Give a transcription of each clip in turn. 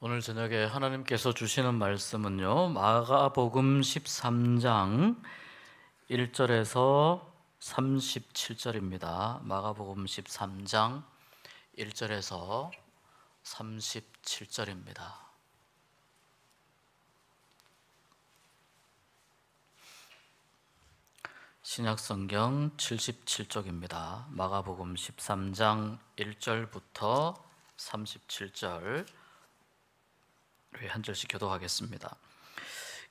오늘 저녁에 하나님께서 주시는 말씀은요, 마가복음 13장 1절에서 37절입니다. 마가복음 13장 1절에서 37절입니다. 신약성경 77쪽입니다. 마가복음 13장 1절부터 37절 한 절씩 교독하겠습니다.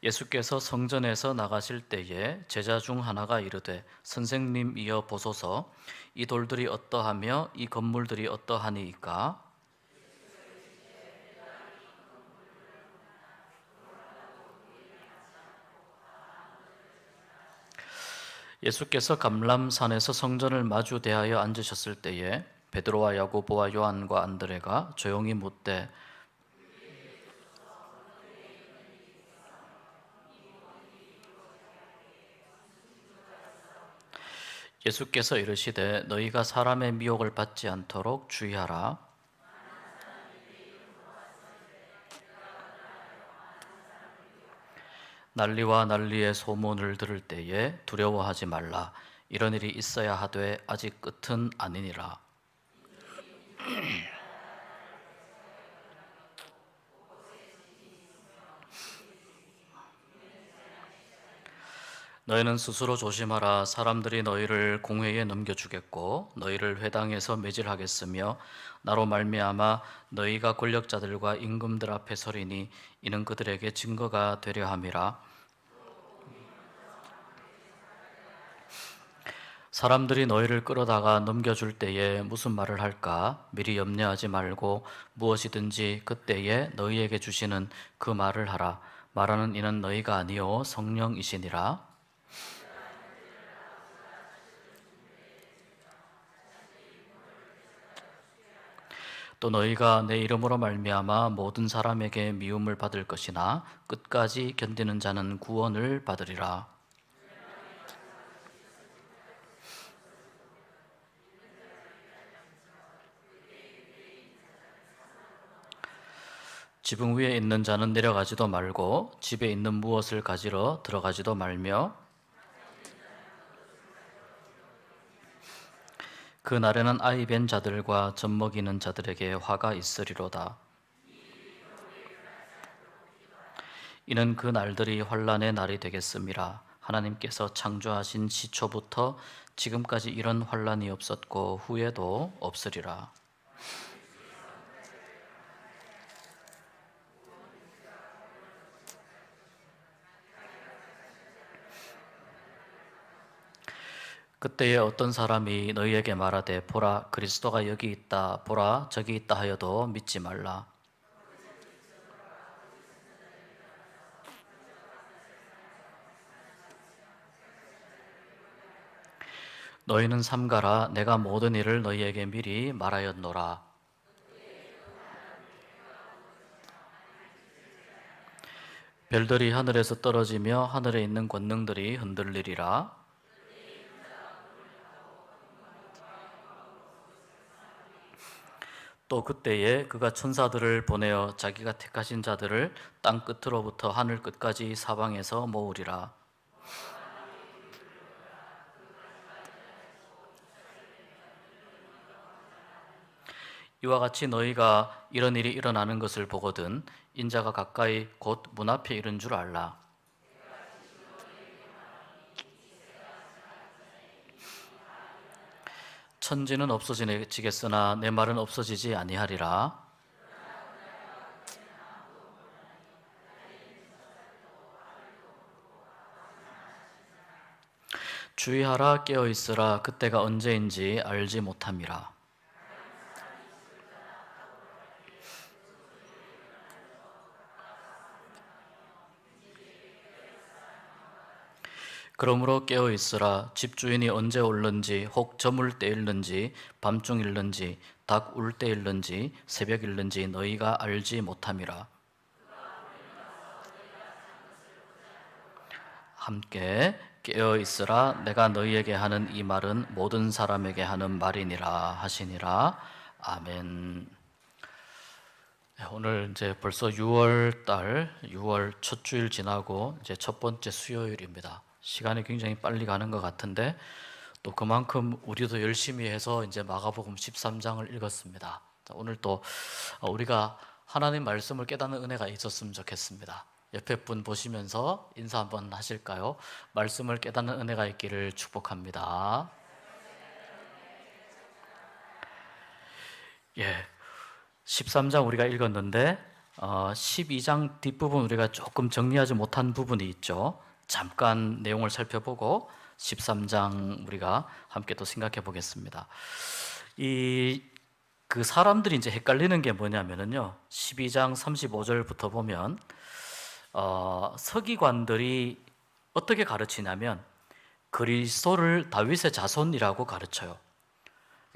예수께서 성전에서 나가실 때에 제자 중 하나가 이르되 선생님이여 보소서, 이 돌들이 어떠하며 이 건물들이 어떠하니이까? 예수께서 감람산에서 성전을 마주 대하여 앉으셨을 때에 베드로와 야고보와 요한과 안드레가 조용히 묻되 예수께서 이르시되 너희가 사람의 미혹을 받지 않도록 주의하라. 난리와 난리의 소문을 들을 때에 두려워하지 말라. 이런 일이 있어야 하되 아직 끝은 아니니라. 너희는 스스로 조심하라. 사람들이 너희를 공회에 넘겨주겠고 너희를 회당에서 매질하겠으며 나로 말미암아 너희가 권력자들과 임금들 앞에 서리니 이는 그들에게 증거가 되려 함이라. 사람들이 너희를 끌어다가 넘겨줄 때에 무슨 말을 할까 미리 염려하지 말고 무엇이든지 그때에 너희에게 주시는 그 말을 하라. 말하는 이는 너희가 아니요 성령이시니라. 또 너희가 내 이름으로 말미암아 모든 사람에게 미움을 받을 것이나 끝까지 견디는 자는 구원을 받으리라. 지붕 위에 있는 자는 내려가지도 말고 집에 있는 무엇을 가지러 들어가지도 말며 그 날에는 아이 뵌 자들과 젖먹이는 자들에게 화가 있으리로다. 이는 그 날들이 환난의 날이 되겠음이라. 하나님께서 창조하신 시초부터 지금까지 이런 환난이 없었고 후에도 없으리라. 그때에 어떤 사람이 너희에게 말하되 보라 그리스도가 여기 있다 보라 저기 있다 하여도 믿지 말라. 너희는 삼가라. 내가 모든 일을 너희에게 미리 말하였노라. 별들이 하늘에서 떨어지며 하늘에 있는 권능들이 흔들리리라. 또 그때에 그가 천사들을 보내어 자기가 택하신 자들을 땅 끝으로부터 하늘 끝까지 사방에서 모으리라. 이와 같이 너희가 이런 일이 일어나는 것을 보거든 인자가 가까이 곧 문 앞에 이른 줄 알라. 천지는 없어지겠으나 내 말은 없어지지 아니하리라. 주의하라. 깨어 있으라. 그때가 언제인지 알지 못함이라. 그러므로 깨어 있으라. 집주인이 언제 올는지 혹 저물 때일는지 밤중일는지 닭 울 때일는지 새벽일는지 너희가 알지 못함이라. 함께 깨어 있으라. 내가 너희에게 하는 이 말은 모든 사람에게 하는 말이니라 하시니라. 아멘. 네, 오늘 이제 벌써 6월 달, 6월 첫 주일 지나고 이제 첫 번째 수요일입니다. 시간이 굉장히 빨리 가는 것 같은데 또 그만큼 우리도 열심히 해서 이제 마가복음 13장을 읽었습니다. 자, 오늘 또 우리가 하나님 말씀을 깨닫는 은혜가 있었으면 좋겠습니다. 옆에 분 보시면서 인사 한번 하실까요? 말씀을 깨닫는 은혜가 있기를 축복합니다. 예, 13장 우리가 읽었는데 12장 뒷부분 우리가 조금 정리하지 못한 부분이 있죠. 잠깐 내용을 살펴보고 13장 우리가 함께 또 생각해 보겠습니다. 그 사람들이 이제 헷갈리는 게 뭐냐면요, 12장 35절부터 보면 서기관들이 어떻게 가르치냐면 그리스도를 다윗의 자손이라고 가르쳐요.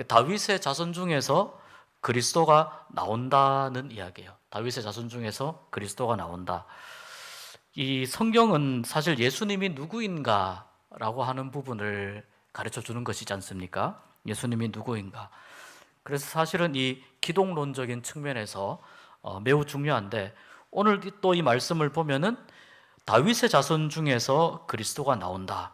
다윗의 자손 중에서 그리스도가 나온다는 이야기예요. 다윗의 자손 중에서 그리스도가 나온다. 이 성경은 사실 예수님이 누구인가라고 하는 부분을 가르쳐 주는 것이지 않습니까? 예수님이 누구인가. 그래서 사실은 이 기독론적인 측면에서 매우 중요한데, 오늘 또 이 말씀을 보면은 다윗의 자손 중에서 그리스도가 나온다.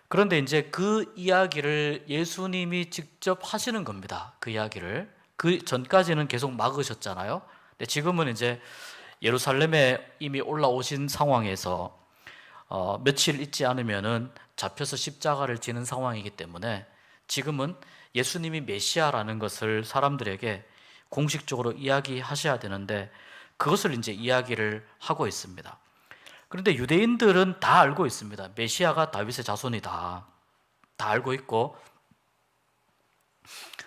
그런데 이제 그 이야기를 예수님이 직접 하시는 겁니다. 그 이야기를. 그 전까지는 계속 막으셨잖아요. 근데 지금은 이제 예루살렘에 이미 올라오신 상황에서 며칠 있지 않으면은 잡혀서 십자가를 지는 상황이기 때문에 지금은 예수님이 메시아라는 것을 사람들에게 공식적으로 이야기하셔야 되는데 그것을 이제 이야기를 하고 있습니다. 그런데 유대인들은 다 알고 있습니다. 메시아가 다윗의 자손이다. 다 알고 있고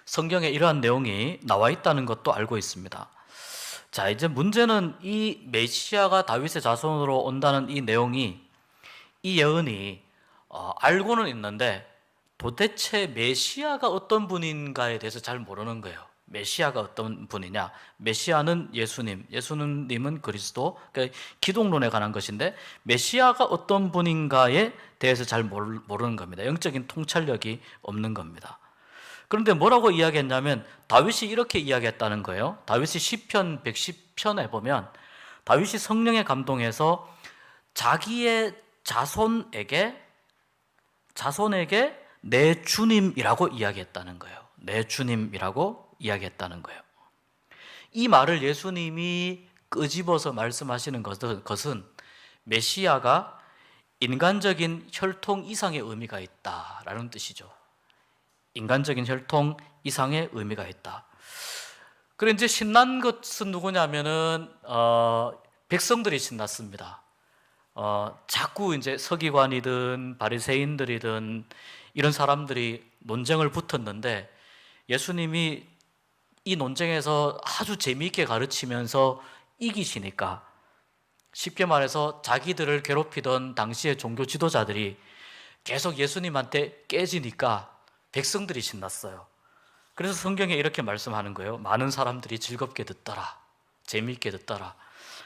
성경에 이러한 내용이 나와 있다는 것도 알고 있습니다. 자, 이제 문제는 이 메시아가 다윗의 자손으로 온다는 이 내용이, 이 예언이 알고는 있는데 도대체 메시아가 어떤 분인가에 대해서 잘 모르는 거예요. 메시아가 어떤 분이냐? 메시아는 예수님, 예수님은 그리스도, 그러니까 기독론에 관한 것인데 메시아가 어떤 분인가에 대해서 잘 모르는 겁니다. 영적인 통찰력이 없는 겁니다. 그런데 뭐라고 이야기했냐면 다윗이 이렇게 이야기했다는 거예요. 다윗이 시편 110편에 보면 다윗이 성령에 감동해서 자기의 자손에게 내 주님이라고 이야기했다는 거예요. 내 주님이라고 이야기했다는 거예요. 이 말을 예수님이 끄집어서 말씀하시는 것은 메시아가 인간적인 혈통 이상의 의미가 있다라는 뜻이죠. 인간적인 혈통 이상의 의미가 있다. 그런데 이제 신난 것은 누구냐면은 백성들이 신났습니다. 자꾸 이제 서기관이든 바리새인들이든 이런 사람들이 논쟁을 붙었는데 예수님이 이 논쟁에서 아주 재미있게 가르치면서 이기시니까, 쉽게 말해서 자기들을 괴롭히던 당시의 종교 지도자들이 계속 예수님한테 깨지니까 백성들이 신났어요. 그래서 성경에 이렇게 말씀하는 거예요. 많은 사람들이 즐겁게 듣더라. 재미있게 듣더라.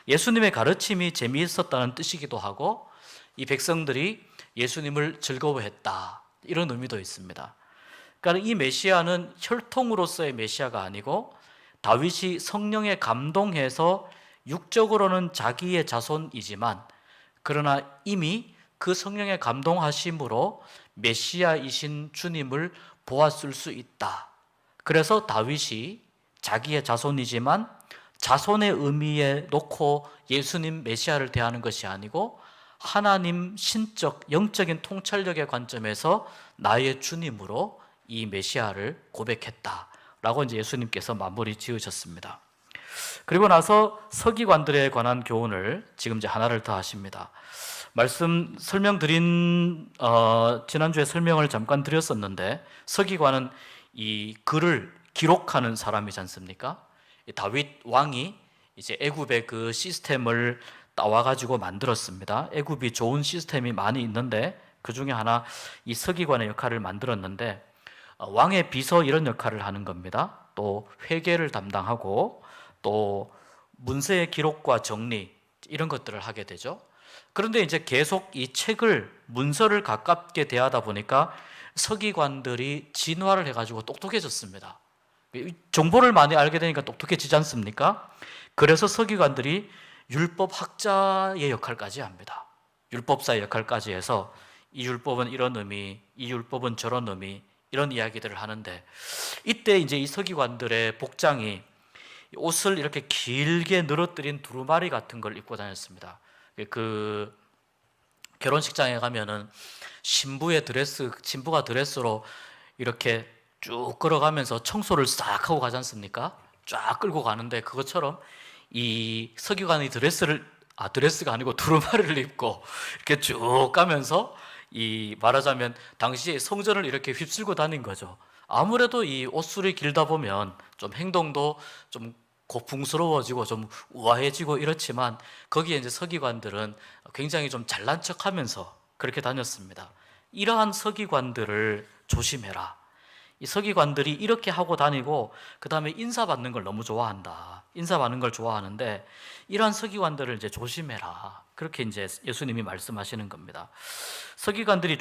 예수님의 가르침이 재미있었다는 뜻이기도 하고 이 백성들이 예수님을 즐거워했다. 이런 의미도 있습니다. 그러니까 이 메시아는 혈통으로서의 메시아가 아니고 다윗이 성령에 감동해서 육적으로는 자기의 자손이지만 그러나 이미 그 성령에 감동하심으로 메시아이신 주님을 보았을 수 있다. 그래서 다윗이 자기의 자손이지만 자손의 의미에 놓고 예수님 메시아를 대하는 것이 아니고 하나님 신적 영적인 통찰력의 관점에서 나의 주님으로 이 메시아를 고백했다라고 이제 예수님께서 마무리 지으셨습니다. 그리고 나서 서기관들에 관한 교훈을 지금 이제 하나를 더 하십니다. 말씀 설명드린 지난주에 설명을 잠깐 드렸었는데 서기관은 이 글을 기록하는 사람이지 않습니까? 다윗 왕이 이제 애굽의 그 시스템을 따와가지고 만들었습니다. 애굽이 좋은 시스템이 많이 있는데 그 중에 하나 이 서기관의 역할을 만들었는데 왕의 비서 이런 역할을 하는 겁니다. 또 회계를 담당하고 또 문서의 기록과 정리 이런 것들을 하게 되죠. 그런데 이제 계속 이 책을 문서를 가깝게 대하다 보니까 서기관들이 진화를 해가지고 똑똑해졌습니다. 정보를 많이 알게 되니까 똑똑해지지 않습니까? 그래서 서기관들이 율법학자의 역할까지 합니다. 율법사의 역할까지 해서 이 율법은 이런 의미, 이 율법은 저런 의미, 이런 이야기들을 하는데, 이때 이제 이 서기관들의 복장이 옷을 이렇게 길게 늘어뜨린 두루마리 같은 걸 입고 다녔습니다. 그 결혼식장에 가면은 신부가 드레스로 이렇게 쭉 끌어가면서 청소를 싹 하고 가지 않습니까? 쫙 끌고 가는데, 그것처럼 이 서기관이 드레스가 아니고 두루마리를 입고 이렇게 쭉 가면서, 이 말하자면 당시에 성전을 이렇게 휩쓸고 다닌 거죠. 아무래도 이 옷술이 길다 보면 좀 행동도 좀 고풍스러워지고 좀 우아해지고 이렇지만, 거기에 이제 서기관들은 굉장히 좀 잘난 척하면서 그렇게 다녔습니다. 이러한 서기관들을 조심해라. 이 서기관들이 이렇게 하고 다니고 그 다음에 인사받는 걸 너무 좋아한다. 인사받는 걸 좋아하는데, 이러한 서기관들을 이제 조심해라. 그렇게 이제 예수님이 말씀하시는 겁니다. 서기관들을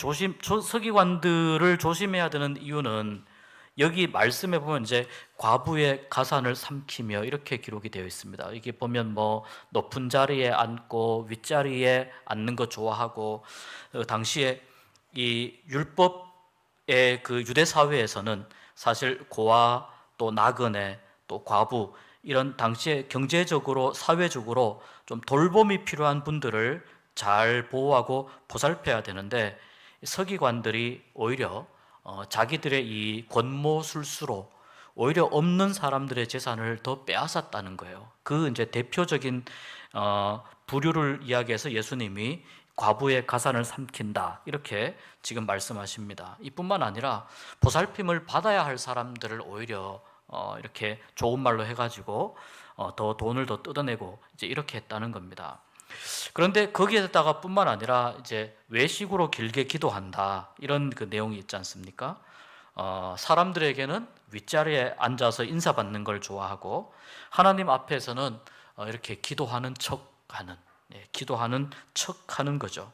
조심해야 되는 이유는, 여기 말씀에 보면 이제 과부의 가산을 삼키며 이렇게 기록이 되어 있습니다. 이게 보면 뭐 높은 자리에 앉고 윗자리에 앉는 거 좋아하고, 당시에 이 율법의 그 유대 사회에서는 사실 고아, 또 나그네, 또 과부, 이런 당시에 경제적으로 사회적으로 좀 돌봄이 필요한 분들을 잘 보호하고 보살펴야 되는데, 서기관들이 오히려 자기들의 이 권모술수로 오히려 없는 사람들의 재산을 더 빼앗았다는 거예요. 그 이제 대표적인 부류를 이야기해서 예수님이 과부의 가산을 삼킨다, 이렇게 지금 말씀하십니다. 이뿐만 아니라 보살핌을 받아야 할 사람들을 오히려 이렇게 좋은 말로 해가지고 더 돈을 더 뜯어내고 이제 이렇게 했다는 겁니다. 그런데 거기에다가 뿐만 아니라 이제 외식으로 길게 기도한다, 이런 그 내용이 있지 않습니까? 사람들에게는 윗자리에 앉아서 인사받는 걸 좋아하고, 하나님 앞에서는 이렇게 기도하는 척하는 거죠.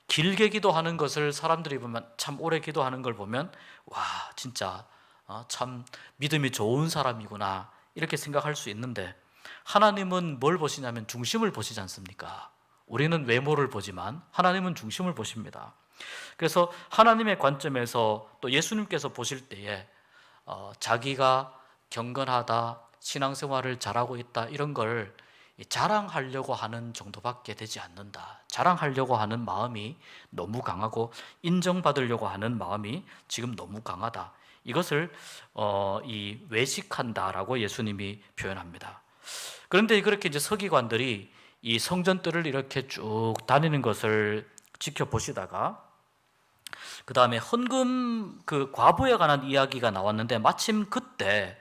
길게 기도하는 것을 사람들이 보면, 참 오래 기도하는 걸 보면, 와, 진짜 참 믿음이 좋은 사람이구나, 이렇게 생각할 수 있는데, 하나님은 뭘 보시냐면 중심을 보시지 않습니까? 우리는 외모를 보지만 하나님은 중심을 보십니다. 그래서 하나님의 관점에서, 또 예수님께서 보실 때에 자기가 경건하다, 신앙생활을 잘하고 있다, 이런 걸 자랑하려고 하는 정도밖에 되지 않는다. 자랑하려고 하는 마음이 너무 강하고 인정받으려고 하는 마음이 지금 너무 강하다. 이것을 이 외식한다라고 예수님이 표현합니다. 그런데 그렇게 이제 서기관들이 이 성전뜰을 이렇게 쭉 다니는 것을 지켜보시다가, 그 다음에 헌금, 그 과부에 관한 이야기가 나왔는데, 마침 그때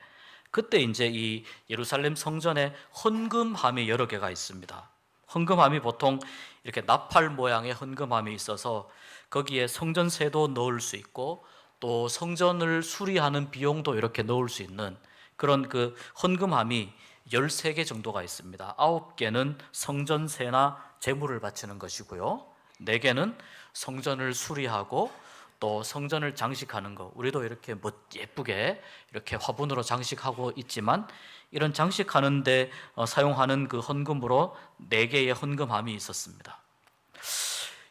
이제 이 예루살렘 성전에 헌금함이 여러 개가 있습니다. 헌금함이 보통 이렇게 나팔 모양의 헌금함이 있어서 거기에 성전세도 넣을 수 있고, 또 성전을 수리하는 비용도 이렇게 넣을 수 있는 그런 그 헌금함이 13개 정도가 있습니다. 9개는 성전세나 제물을 바치는 것이고요, 4개는 성전을 수리하고 또 성전을 장식하는 거, 우리도 이렇게 예쁘게 이렇게 화분으로 장식하고 있지만, 이런 장식하는 데 사용하는 그 헌금으로 4개의 헌금함이 있었습니다.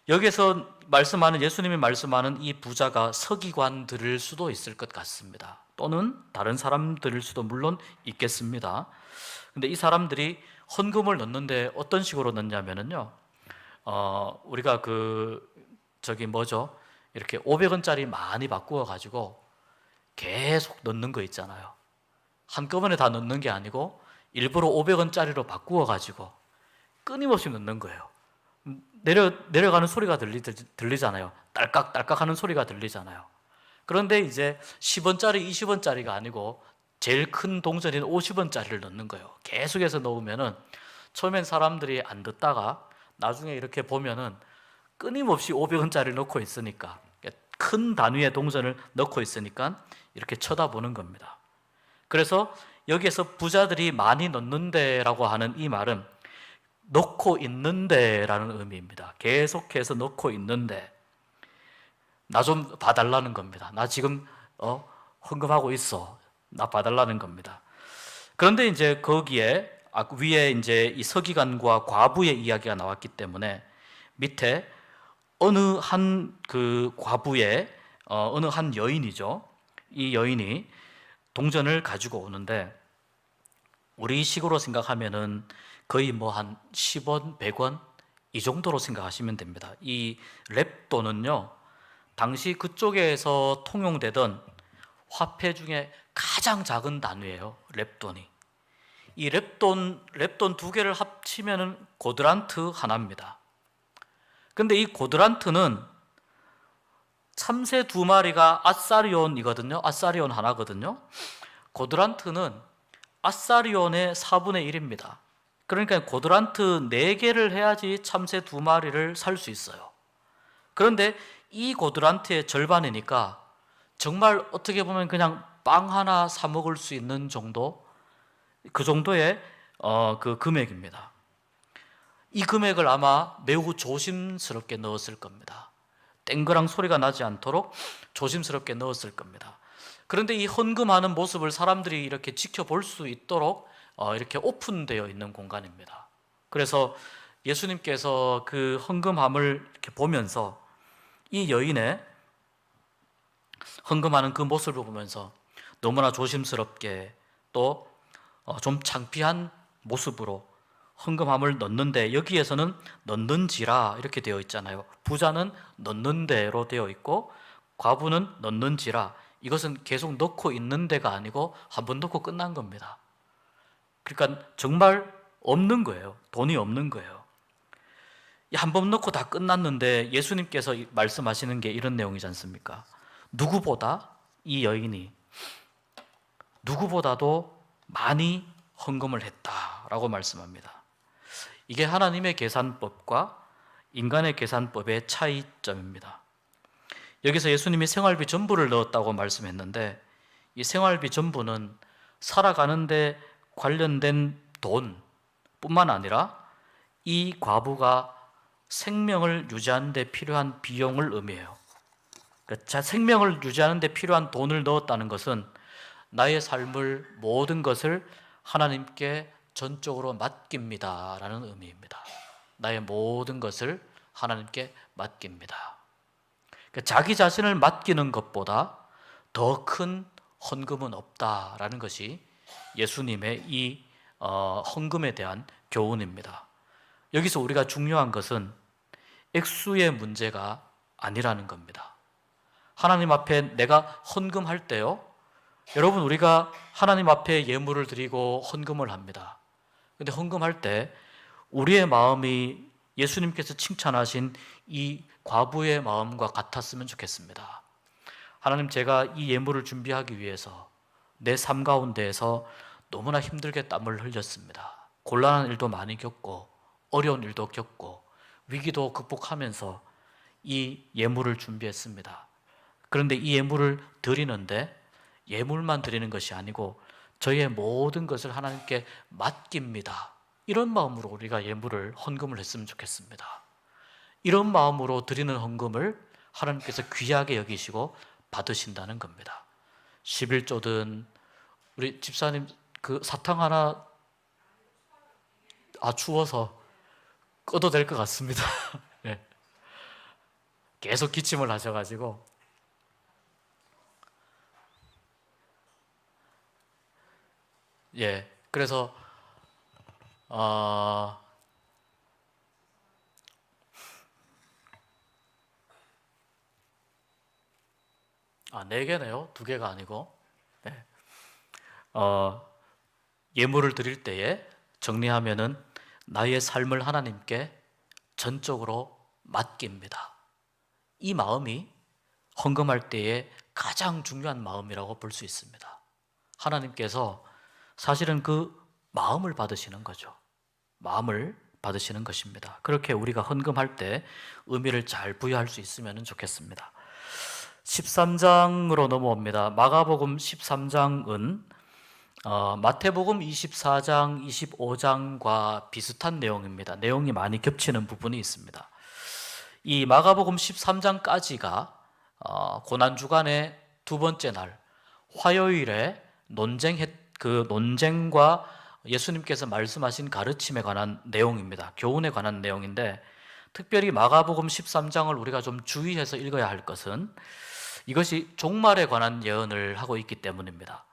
여기서 예수님이 말씀하는 이 부자가 서기관들일 수도 있을 것 같습니다. 또는 다른 사람들일 수도 물론 있겠습니다. 근데 이 사람들이 헌금을 넣는데 어떤 식으로 넣냐면요, 우리가 이렇게 500원짜리 많이 바꾸어 가지고 계속 넣는 거 있잖아요. 한꺼번에 다 넣는 게 아니고 일부러 500원짜리로 바꾸어 가지고 끊임없이 넣는 거예요. 내려가는 소리가 들리잖아요. 딸깍딸깍 하는 소리가 들리잖아요. 그런데 이제 10원짜리, 20원짜리가 아니고 제일 큰 동전인 50원짜리를 넣는 거예요. 계속해서 넣으면은 처음엔 사람들이 안 듣다가 나중에 이렇게 보면은 끊임없이 500원짜리를 넣고 있으니까, 큰 단위의 동전을 넣고 있으니까 이렇게 쳐다보는 겁니다. 그래서 여기에서 부자들이 많이 넣는데라고 하는 이 말은 넣고 있는데라는 의미입니다. 계속해서 넣고 있는데, 나 좀 봐달라는 겁니다. 나 지금 헌금하고 있어, 나 봐달라는 겁니다. 그런데 이제 거기에 위에 이제 이 서기관과 과부의 이야기가 나왔기 때문에 밑에 어느 한 그 과부의 어느 한 여인이죠. 이 여인이 동전을 가지고 오는데 우리 식으로 생각하면은 거의 뭐 한 10원, 100원 이 정도로 생각하시면 됩니다. 이 랩돈은요, 당시 그쪽에서 통용되던 화폐 중에 가장 작은 단위예요. 랩돈이. 이 랩돈 두 개를 합치면은 고드란트 하나입니다. 근데 이 고드란트는 참새 두 마리가 아사리온이거든요. 아사리온 하나거든요. 고드란트는 아사리온의 4분의 1입니다. 그러니까 고드란트 4개를 해야지 참새 두 마리를 살 수 있어요. 그런데 이 고드란트의 절반이니까 정말 어떻게 보면 그냥 빵 하나 사 먹을 수 있는 정도, 그 정도의 그 금액입니다. 이 금액을 아마 매우 조심스럽게 넣었을 겁니다. 땡그랑 소리가 나지 않도록 조심스럽게 넣었을 겁니다. 그런데 이 헌금하는 모습을 사람들이 이렇게 지켜볼 수 있도록 이렇게 오픈되어 있는 공간입니다. 그래서 예수님께서 그 헌금함을 이렇게 보면서 이 여인의 헌금하는 그 모습을 보면서 너무나 조심스럽게 또 좀 창피한 모습으로 헌금함을 넣는데, 여기에서는 넣는지라 이렇게 되어 있잖아요. 부자는 넣는데로 되어 있고 과부는 넣는지라, 이것은 계속 넣고 있는 데가 아니고 한 번 넣고 끝난 겁니다. 그러니까 정말 없는 거예요. 돈이 없는 거예요. 한 번 넣고 다 끝났는데 예수님께서 말씀하시는 게 이런 내용이지 않습니까? 누구보다 이 여인이 누구보다도 많이 헌금을 했다라고 말씀합니다. 이게 하나님의 계산법과 인간의 계산법의 차이점입니다. 여기서 예수님이 생활비 전부를 넣었다고 말씀했는데, 이 생활비 전부는 살아가는데 관련된 돈뿐만 아니라 이 과부가 생명을 유지하는 데 필요한 비용을 의미해요. 그러니까 생명을 유지하는 데 필요한 돈을 넣었다는 것은 나의 삶을 모든 것을 하나님께 전적으로 맡깁니다 라는 의미입니다. 나의 모든 것을 하나님께 맡깁니다. 그러니까 자기 자신을 맡기는 것보다 더 큰 헌금은 없다라는 것이 예수님의 이 헌금에 대한 교훈입니다. 여기서 우리가 중요한 것은 액수의 문제가 아니라는 겁니다. 하나님 앞에 내가 헌금할 때요, 여러분, 우리가 하나님 앞에 예물을 드리고 헌금을 합니다. 근데 헌금할 때 우리의 마음이 예수님께서 칭찬하신 이 과부의 마음과 같았으면 좋겠습니다. 하나님, 제가 이 예물을 준비하기 위해서 내 삶 가운데에서 너무나 힘들게 땀을 흘렸습니다. 곤란한 일도 많이 겪고 어려운 일도 겪고 위기도 극복하면서 이 예물을 준비했습니다. 그런데 이 예물을 드리는데 예물만 드리는 것이 아니고 저의 모든 것을 하나님께 맡깁니다. 이런 마음으로 우리가 예물을 헌금을 했으면 좋겠습니다. 이런 마음으로 드리는 헌금을 하나님께서 귀하게 여기시고 받으신다는 겁니다. 11조든 우리 집사님 그 사탕 하나 추워서 꺼도 될 것 같습니다. 네. 계속 기침을 하셔가지고 그래서 네 개네요. 두 개가 아니고. 네. 예물을 드릴 때에 정리하면은 나의 삶을 하나님께 전적으로 맡깁니다. 이 마음이 헌금할 때에 가장 중요한 마음이라고 볼 수 있습니다. 하나님께서 사실은 그 마음을 받으시는 거죠. 마음을 받으시는 것입니다. 그렇게 우리가 헌금할 때 의미를 잘 부여할 수 있으면 좋겠습니다. 13장으로 넘어옵니다. 마가복음 13장은 마태복음 24장, 25장과 비슷한 내용입니다. 내용이 많이 겹치는 부분이 있습니다. 이 마가복음 13장까지가 고난주간의 두 번째 날 화요일에 논쟁과 예수님께서 말씀하신 가르침에 관한 내용입니다. 교훈에 관한 내용인데, 특별히 마가복음 13장을 우리가 좀 주의해서 읽어야 할 것은 이것이 종말에 관한 예언을 하고 있기 때문입니다.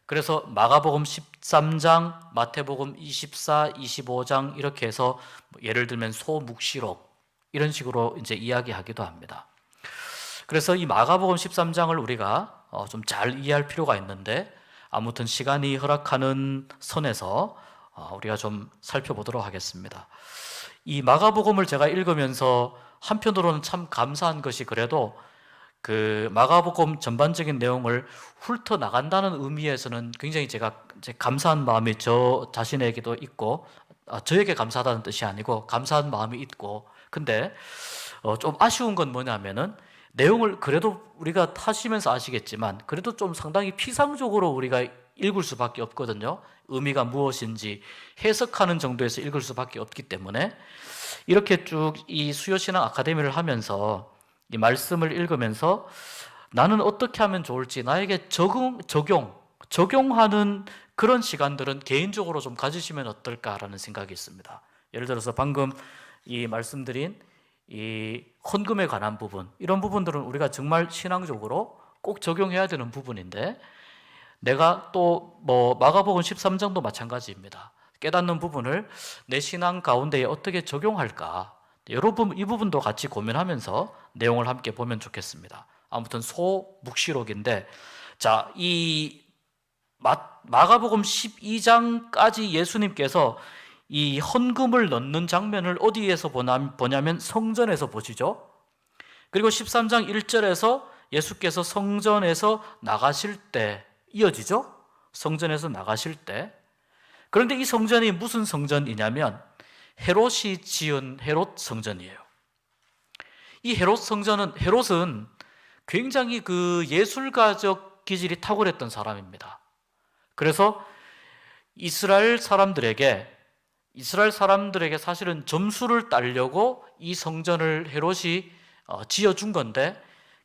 그래서 마가복음 13장, 마태복음 24, 25장 이렇게 해서 예를 들면 소묵시록 이런 식으로 이제 이야기하기도 합니다. 그래서 이 마가복음 13장을 우리가 좀 잘 이해할 필요가 있는데, 아무튼 시간이 허락하는 선에서 우리가 좀 살펴보도록 하겠습니다. 이 마가복음을 제가 읽으면서 한편으로는 참 감사한 것이, 그래도 그 마가복음 전반적인 내용을 훑어 나간다는 의미에서는 굉장히 제가 감사한 마음이 저 자신에게도 있고, 저에게 감사하다는 뜻이 아니고 감사한 마음이 있고, 근데 좀 아쉬운 건 뭐냐면은 내용을 그래도 우리가 하시면서 아시겠지만 그래도 좀 상당히 피상적으로 우리가 읽을 수밖에 없거든요. 의미가 무엇인지 해석하는 정도에서 읽을 수밖에 없기 때문에 이렇게 쭉 이 수요신앙 아카데미를 하면서 이 말씀을 읽으면서 나는 어떻게 하면 좋을지 나에게 적용하는 그런 시간들은 개인적으로 좀 가지시면 어떨까라는 생각이 있습니다. 예를 들어서 방금 이 말씀드린 이 헌금에 관한 부분, 이런 부분들은 우리가 정말 신앙적으로 꼭 적용해야 되는 부분인데, 내가 또 뭐 마가복음 13장도 마찬가지입니다. 깨닫는 부분을 내 신앙 가운데에 어떻게 적용할까, 여러분 이 부분도 같이 고민하면서 내용을 함께 보면 좋겠습니다. 아무튼 소묵시록인데, 자, 이 마가복음 12장까지 예수님께서 이 헌금을 넣는 장면을 어디에서 보냐면 성전에서 보시죠. 그리고 13장 1절에서 예수께서 성전에서 나가실 때 이어지죠. 성전에서 나가실 때. 그런데 이 성전이 무슨 성전이냐면 헤롯이 지은 헤롯 성전이에요. 이 헤롯은 굉장히 그 예술가적 기질이 탁월했던 사람입니다. 그래서 이스라엘 사람들에게 사실은 점수를 따려고 이 성전을 헤롯이 지어준 건데,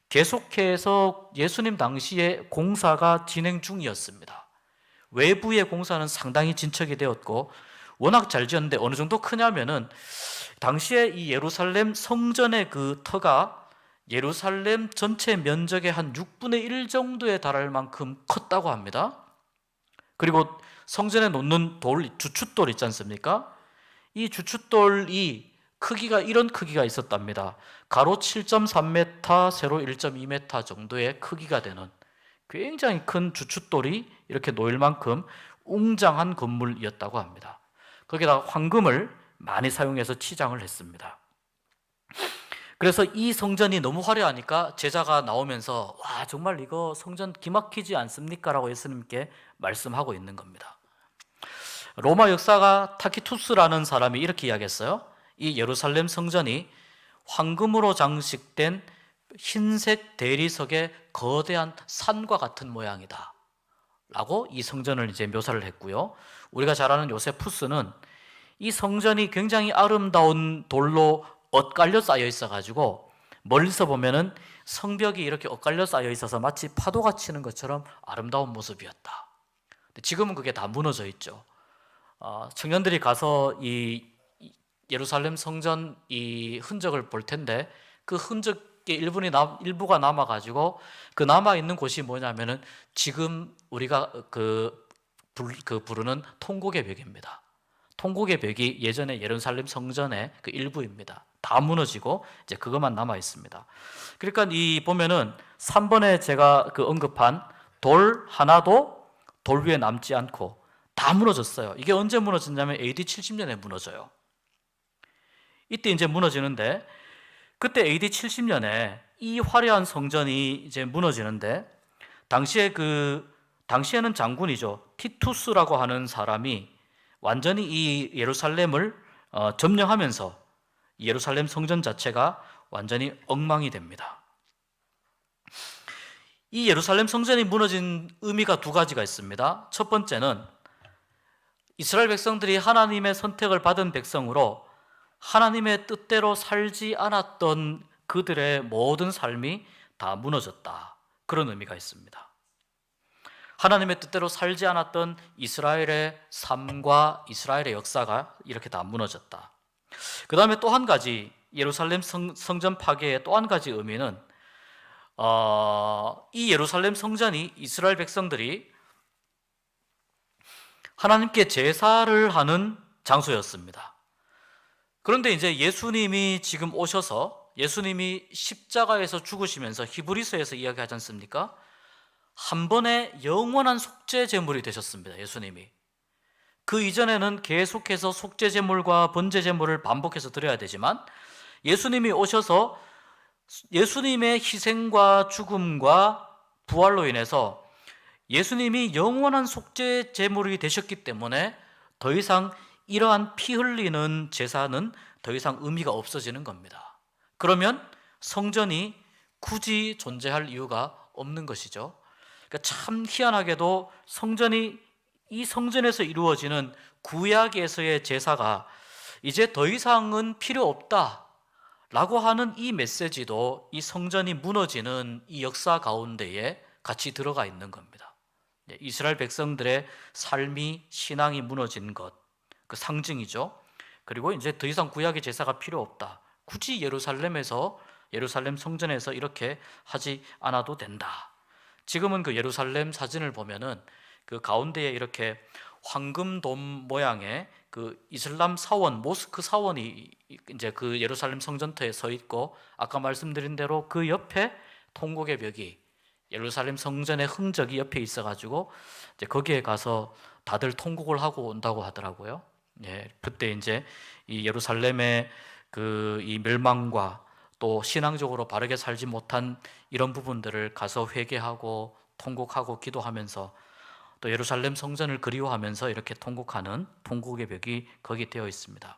계속해서 예수님 당시에 공사가 진행 중이었습니다. 외부의 공사는 상당히 진척이 되었고 워낙 잘 지었는데, 어느 정도 크냐면은 당시에 이 예루살렘 성전의 그 터가 예루살렘 전체 면적의 한 6분의 1 정도에 달할 만큼 컸다고 합니다. 그리고 성전에 놓는 주춧돌 있지 않습니까? 이 주춧돌이 크기가 이런 크기가 있었답니다. 가로 7.3m, 세로 1.2m 정도의 크기가 되는 굉장히 큰 주춧돌이 이렇게 놓일 만큼 웅장한 건물이었다고 합니다. 거기다가 황금을 많이 사용해서 치장을 했습니다. 그래서 이 성전이 너무 화려하니까 제자가 나오면서 와, 정말 이거 성전 기막히지 않습니까? 라고 예수님께 말씀하고 있는 겁니다. 로마 역사가 타키투스라는 사람이 이렇게 이야기했어요. 이 예루살렘 성전이 황금으로 장식된 흰색 대리석의 거대한 산과 같은 모양이다 라고 이 성전을 이제 묘사를 했고요. 우리가 잘 아는 요세푸스는 이 성전이 굉장히 아름다운 돌로 엇갈려 쌓여 있어가지고 멀리서 보면은 성벽이 이렇게 엇갈려 쌓여 있어서 마치 파도가 치는 것처럼 아름다운 모습이었다. 근데 지금은 그게 다 무너져 있죠. 청년들이 가서 이 예루살렘 성전 이 흔적을 볼 텐데, 그 흔적의 일부가 남아가지고 그 남아있는 곳이 뭐냐면은 지금 우리가 부르는 통곡의 벽입니다. 통곡의 벽이 예전에 예루살렘 성전의 그 일부입니다. 다 무너지고 이제 그것만 남아 있습니다. 그러니까 이 보면은 3번에 제가 언급한 돌 하나도 돌 위에 남지 않고 다 무너졌어요. 이게 언제 무너졌냐면 AD 70년에 무너져요. 이때 이제 무너지는데, 그때 AD 70년에 이 화려한 성전이 이제 무너지는데, 당시에는 장군이죠. 티투스라고 하는 사람이 완전히 이 예루살렘을 점령하면서 예루살렘 성전 자체가 완전히 엉망이 됩니다. 이 예루살렘 성전이 무너진 의미가 두 가지가 있습니다. 첫 번째는 이스라엘 백성들이 하나님의 선택을 받은 백성으로 하나님의 뜻대로 살지 않았던 그들의 모든 삶이 다 무너졌다, 그런 의미가 있습니다. 하나님의 뜻대로 살지 않았던 이스라엘의 삶과 이스라엘의 역사가 이렇게 다 무너졌다. 그 다음에 또 한 가지, 예루살렘 성전 파괴의 또 한 가지 의미는 이 예루살렘 성전이 이스라엘 백성들이 하나님께 제사를 하는 장소였습니다. 그런데 이제 예수님이 지금 오셔서 예수님이 십자가에서 죽으시면서 히브리서에서 이야기하지 않습니까? 한 번의 영원한 속죄 제물이 되셨습니다. 예수님이. 그 이전에는 계속해서 속죄 제물과 번제 제물을 반복해서 드려야 되지만 예수님이 오셔서 예수님의 희생과 죽음과 부활로 인해서 예수님이 영원한 속죄 제물이 되셨기 때문에 더 이상 이러한 피 흘리는 제사는 더 이상 의미가 없어지는 겁니다. 그러면 성전이 굳이 존재할 이유가 없는 것이죠. 그러니까 참 희한하게도 이 성전에서 이루어지는 구약에서의 제사가 이제 더 이상은 필요 없다라고 하는 이 메시지도 이 성전이 무너지는 이 역사 가운데에 같이 들어가 있는 겁니다. 이스라엘 백성들의 삶이, 신앙이 무너진 것, 그 상징이죠. 그리고 이제 더 이상 구약의 제사가 필요 없다. 굳이 예루살렘 성전에서 이렇게 하지 않아도 된다. 지금은 그 예루살렘 사진을 보면은 그 가운데에 이렇게 황금돔 모양의 그 이슬람 사원, 모스크 사원이 이제 그 예루살렘 성전터에 서 있고, 아까 말씀드린 대로 그 옆에 통곡의 벽이, 예루살렘 성전의 흔적이 옆에 있어가지고 이제 거기에 가서 다들 통곡을 하고 온다고 하더라고요. 예, 그때 이제 이 예루살렘의 그 이 멸망과 또 신앙적으로 바르게 살지 못한 이런 부분들을 가서 회개하고 통곡하고 기도하면서 또 예루살렘 성전을 그리워하면서 이렇게 통곡하는 통곡의 벽이 거기 되어 있습니다.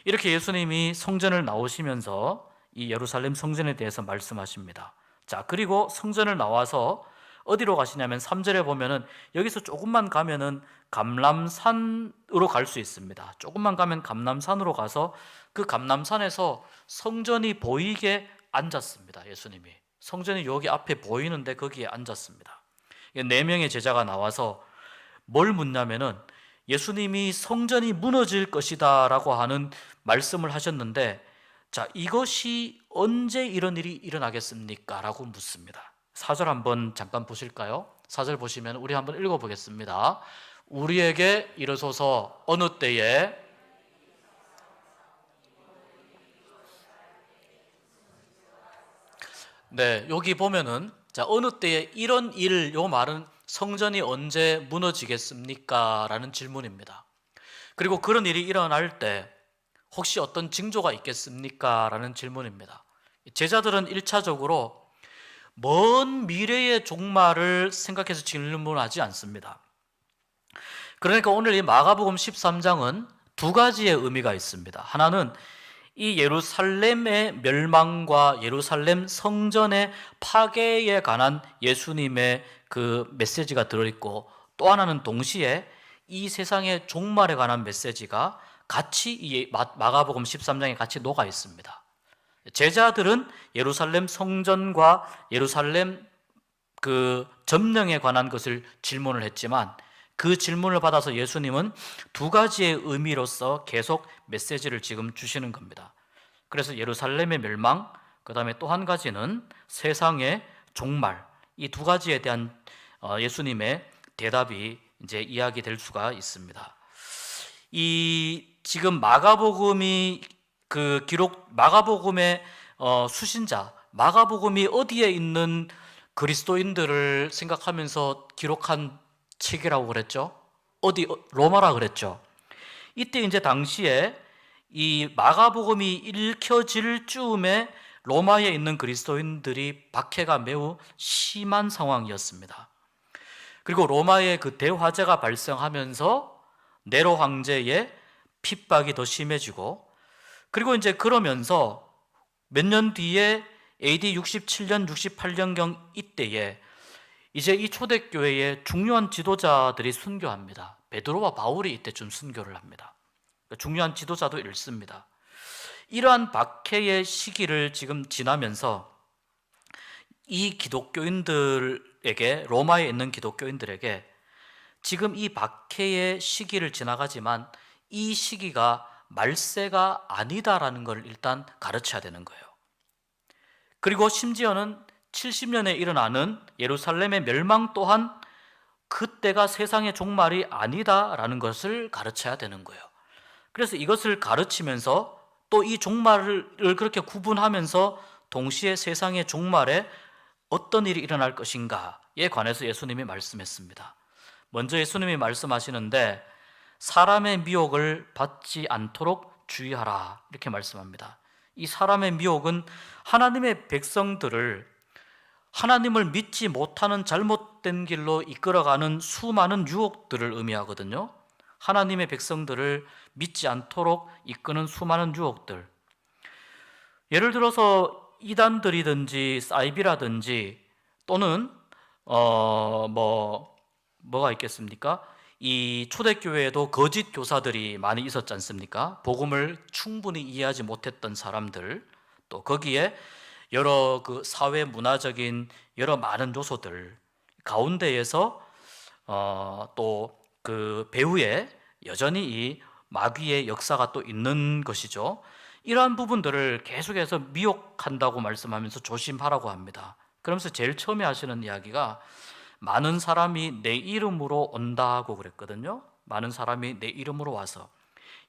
이렇게 예수님이 성전을 나오시면서 이 예루살렘 성전에 대해서 말씀하십니다. 자, 그리고 성전을 나와서 어디로 가시냐면 3절에 보면은 여기서 조금만 가면은 감람산으로 갈 수 있습니다. 조금만 가면 감람산으로 가서 그 감람산에서 성전이 보이게 앉았습니다. 예수님이 성전이 여기 앞에 보이는데 거기에 앉았습니다. 4명의 제자가 나와서 뭘 묻냐면은 예수님이 성전이 무너질 것이다 라고 하는 말씀을 하셨는데, 자, 이것이 언제 이런 일이 일어나겠습니까? 라고 묻습니다. 4절 한번 잠깐 보실까요? 4절 보시면 우리 한번 읽어보겠습니다. 우리에게 이르소서 어느 때에 여기 보면은 자, 어느 때에 이런 일, 요 말은 성전이 언제 무너지겠습니까? 라는 질문입니다. 그리고 그런 일이 일어날 때 혹시 어떤 징조가 있겠습니까? 라는 질문입니다. 제자들은 1차적으로 먼 미래의 종말을 생각해서 질문하지 않습니다. 그러니까 오늘 이 마가복음 13장은 두 가지의 의미가 있습니다. 하나는 이 예루살렘의 멸망과 예루살렘 성전의 파괴에 관한 예수님의 그 메시지가 들어있고, 또 하나는 동시에 이 세상의 종말에 관한 메시지가 같이 이 마가복음 13장에 같이 녹아 있습니다. 제자들은 예루살렘 성전과 예루살렘 그 점령에 관한 것을 질문을 했지만, 그 질문을 받아서 예수님은 두 가지의 의미로서 계속 메시지를 지금 주시는 겁니다. 그래서 예루살렘의 멸망, 그 다음에 또 한 가지는 세상의 종말, 이 두 가지에 대한 예수님의 대답이 이제 이야기될 수가 있습니다. 이 지금 마가복음이 마가복음의 수신자, 마가복음이 어디에 있는 그리스도인들을 생각하면서 기록한 책이라고 그랬죠? 로마라 그랬죠? 이때 이제 당시에 이 마가복음이 읽혀질 즈음에 로마에 있는 그리스도인들이 박해가 매우 심한 상황이었습니다. 그리고 로마의 그 대화재가 발생하면서 네로 황제의 핍박이 더 심해지고, 그리고 이제 그러면서 몇 년 뒤에 AD 67년, 68년경 이때에 이제 이 초대교회의 중요한 지도자들이 순교합니다. 베드로와 바울이 이때쯤 순교를 합니다. 중요한 지도자도 잃습니다. 이러한 박해의 시기를 지금 지나면서 이 기독교인들의 기독교인들에게, 로마에 있는 기독교인들에게 지금 이 박해의 시기를 지나가지만 이 시기가 말세가 아니다라는 걸 일단 가르쳐야 되는 거예요. 그리고 심지어는 70년에 일어나는 예루살렘의 멸망 또한 그때가 세상의 종말이 아니다라는 것을 가르쳐야 되는 거예요. 그래서 이것을 가르치면서 또 이 종말을 그렇게 구분하면서 동시에 세상의 종말에 어떤 일이 일어날 것인가에 관해서 예수님이 말씀했습니다. 먼저 예수님이 말씀하시는데 사람의 미혹을 받지 않도록 주의하라 이렇게 말씀합니다. 이 사람의 미혹은 하나님의 백성들을 하나님을 믿지 못하는 잘못된 길로 이끌어가는 수많은 유혹들을 의미하거든요. 하나님의 백성들을 믿지 않도록 이끄는 수많은 유혹들. 예를 들어서 이단들이든지 사이비라든지 또는 뭐가 있겠습니까? 이 초대교회에도 거짓 교사들이 많이 있었지 않습니까? 복음을 충분히 이해하지 못했던 사람들, 또 거기에 여러 그 사회 문화적인 여러 많은 요소들 가운데에서 또 그 배후에 여전히 이 마귀의 역사가 또 있는 것이죠. 이러한 부분들을 계속해서 미혹한다고 말씀하면서 조심하라고 합니다. 그러면서 제일 처음에 하시는 이야기가 많은 사람이 내 이름으로 온다고 그랬거든요. 많은 사람이 내 이름으로 와서.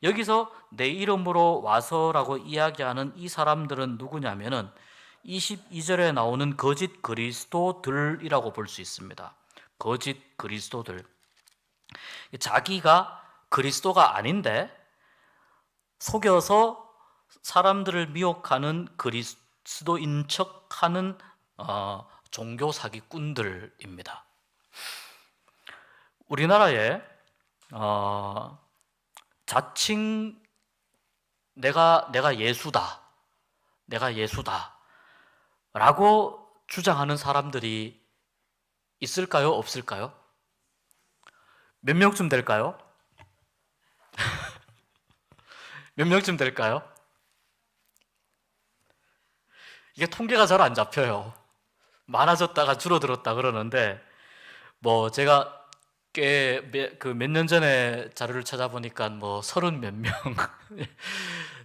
여기서 내 이름으로 와서라고 이야기하는 이 사람들은 누구냐면은 22절에 나오는 거짓 그리스도들이라고 볼 수 있습니다. 거짓 그리스도들. 자기가 그리스도가 아닌데 속여서 사람들을 미혹하는 그리스도인 척하는 종교 사기꾼들입니다. 우리나라에 자칭 내가 예수다, 내가 예수다라고 주장하는 사람들이 있을까요? 없을까요? 몇 명쯤 될까요? 몇 명쯤 될까요? 이게 통계가 잘 안 잡혀요. 많아졌다가 줄어들었다 그러는데 뭐 제가 꽤 몇 년 전에 자료를 찾아보니까 뭐 30 몇 명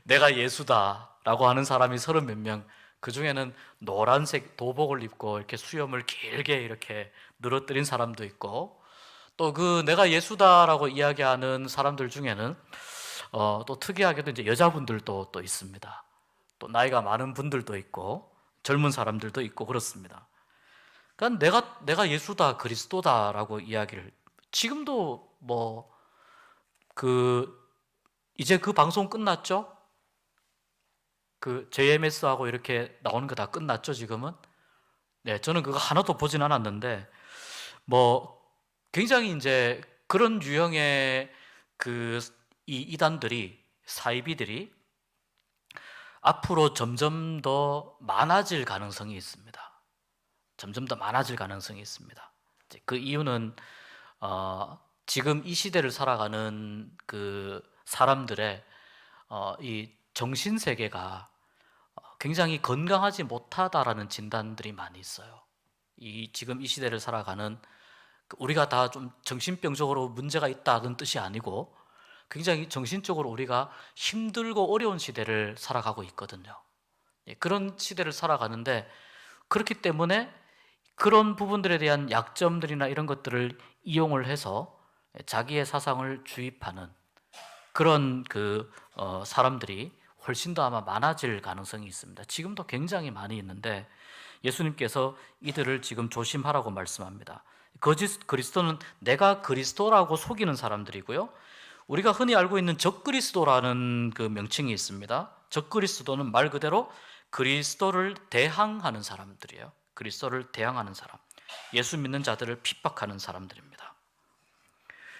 내가 예수다라고 하는 사람이 30 몇 명, 그 중에는 노란색 도복을 입고 이렇게 수염을 길게 이렇게 늘어뜨린 사람도 있고, 또 그 내가 예수다라고 이야기하는 사람들 중에는 또 특이하게도 이제 여자분들도 또 있습니다. 또 나이가 많은 분들도 있고 젊은 사람들도 있고 그렇습니다. 그러니까 내가 예수다, 그리스도다라고 이야기를 지금도 이제 그 방송 끝났죠? 그 JMS하고 이렇게 나오는 거 다 끝났죠, 지금은? 네, 저는 그거 하나도 보진 않았는데 굉장히 이제 그런 유형의 이 이단들이, 사이비들이 앞으로 점점 더 많아질 가능성이 있습니다. 점점 더 많아질 가능성이 있습니다. 그 이유는 지금 이 시대를 살아가는 그 사람들의 이 정신 세계가 굉장히 건강하지 못하다라는 진단들이 많이 있어요. 지금 이 시대를 살아가는 우리가 다 좀 정신병적으로 문제가 있다는 뜻이 아니고 굉장히 정신적으로 우리가 힘들고 어려운 시대를 살아가고 있거든요. 그런 시대를 살아가는데 그렇기 때문에 그런 부분들에 대한 약점들이나 이런 것들을 이용을 해서 자기의 사상을 주입하는 그런 사람들이 훨씬 더 아마 많아질 가능성이 있습니다. 지금도 굉장히 많이 있는데 예수님께서 이들을 지금 조심하라고 말씀합니다. 거짓 그리스도는 내가 그리스도라고 속이는 사람들이고요. 우리가 흔히 알고 있는 적그리스도라는 그 명칭이 있습니다. 적그리스도는 말 그대로 그리스도를 대항하는 사람들이에요. 그리스도를 대항하는 사람, 예수 믿는 자들을 핍박하는 사람들입니다.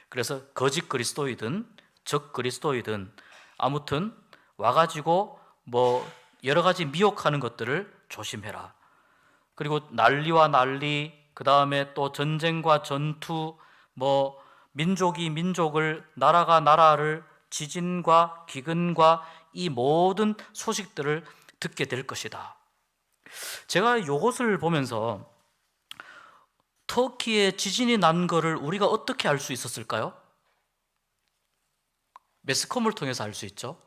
그래서 거짓 그리스도이든 적그리스도이든 아무튼 와가지고 여러 가지 미혹하는 것들을 조심해라. 그리고 난리와 난리, 그 다음에 또 전쟁과 전투, 민족이 민족을, 나라가 나라를, 지진과 기근과 이 모든 소식들을 듣게 될 것이다. 제가 이것을 보면서 터키에 지진이 난 거를 우리가 어떻게 알 수 있었을까요? 매스컴을 통해서 알 수 있죠.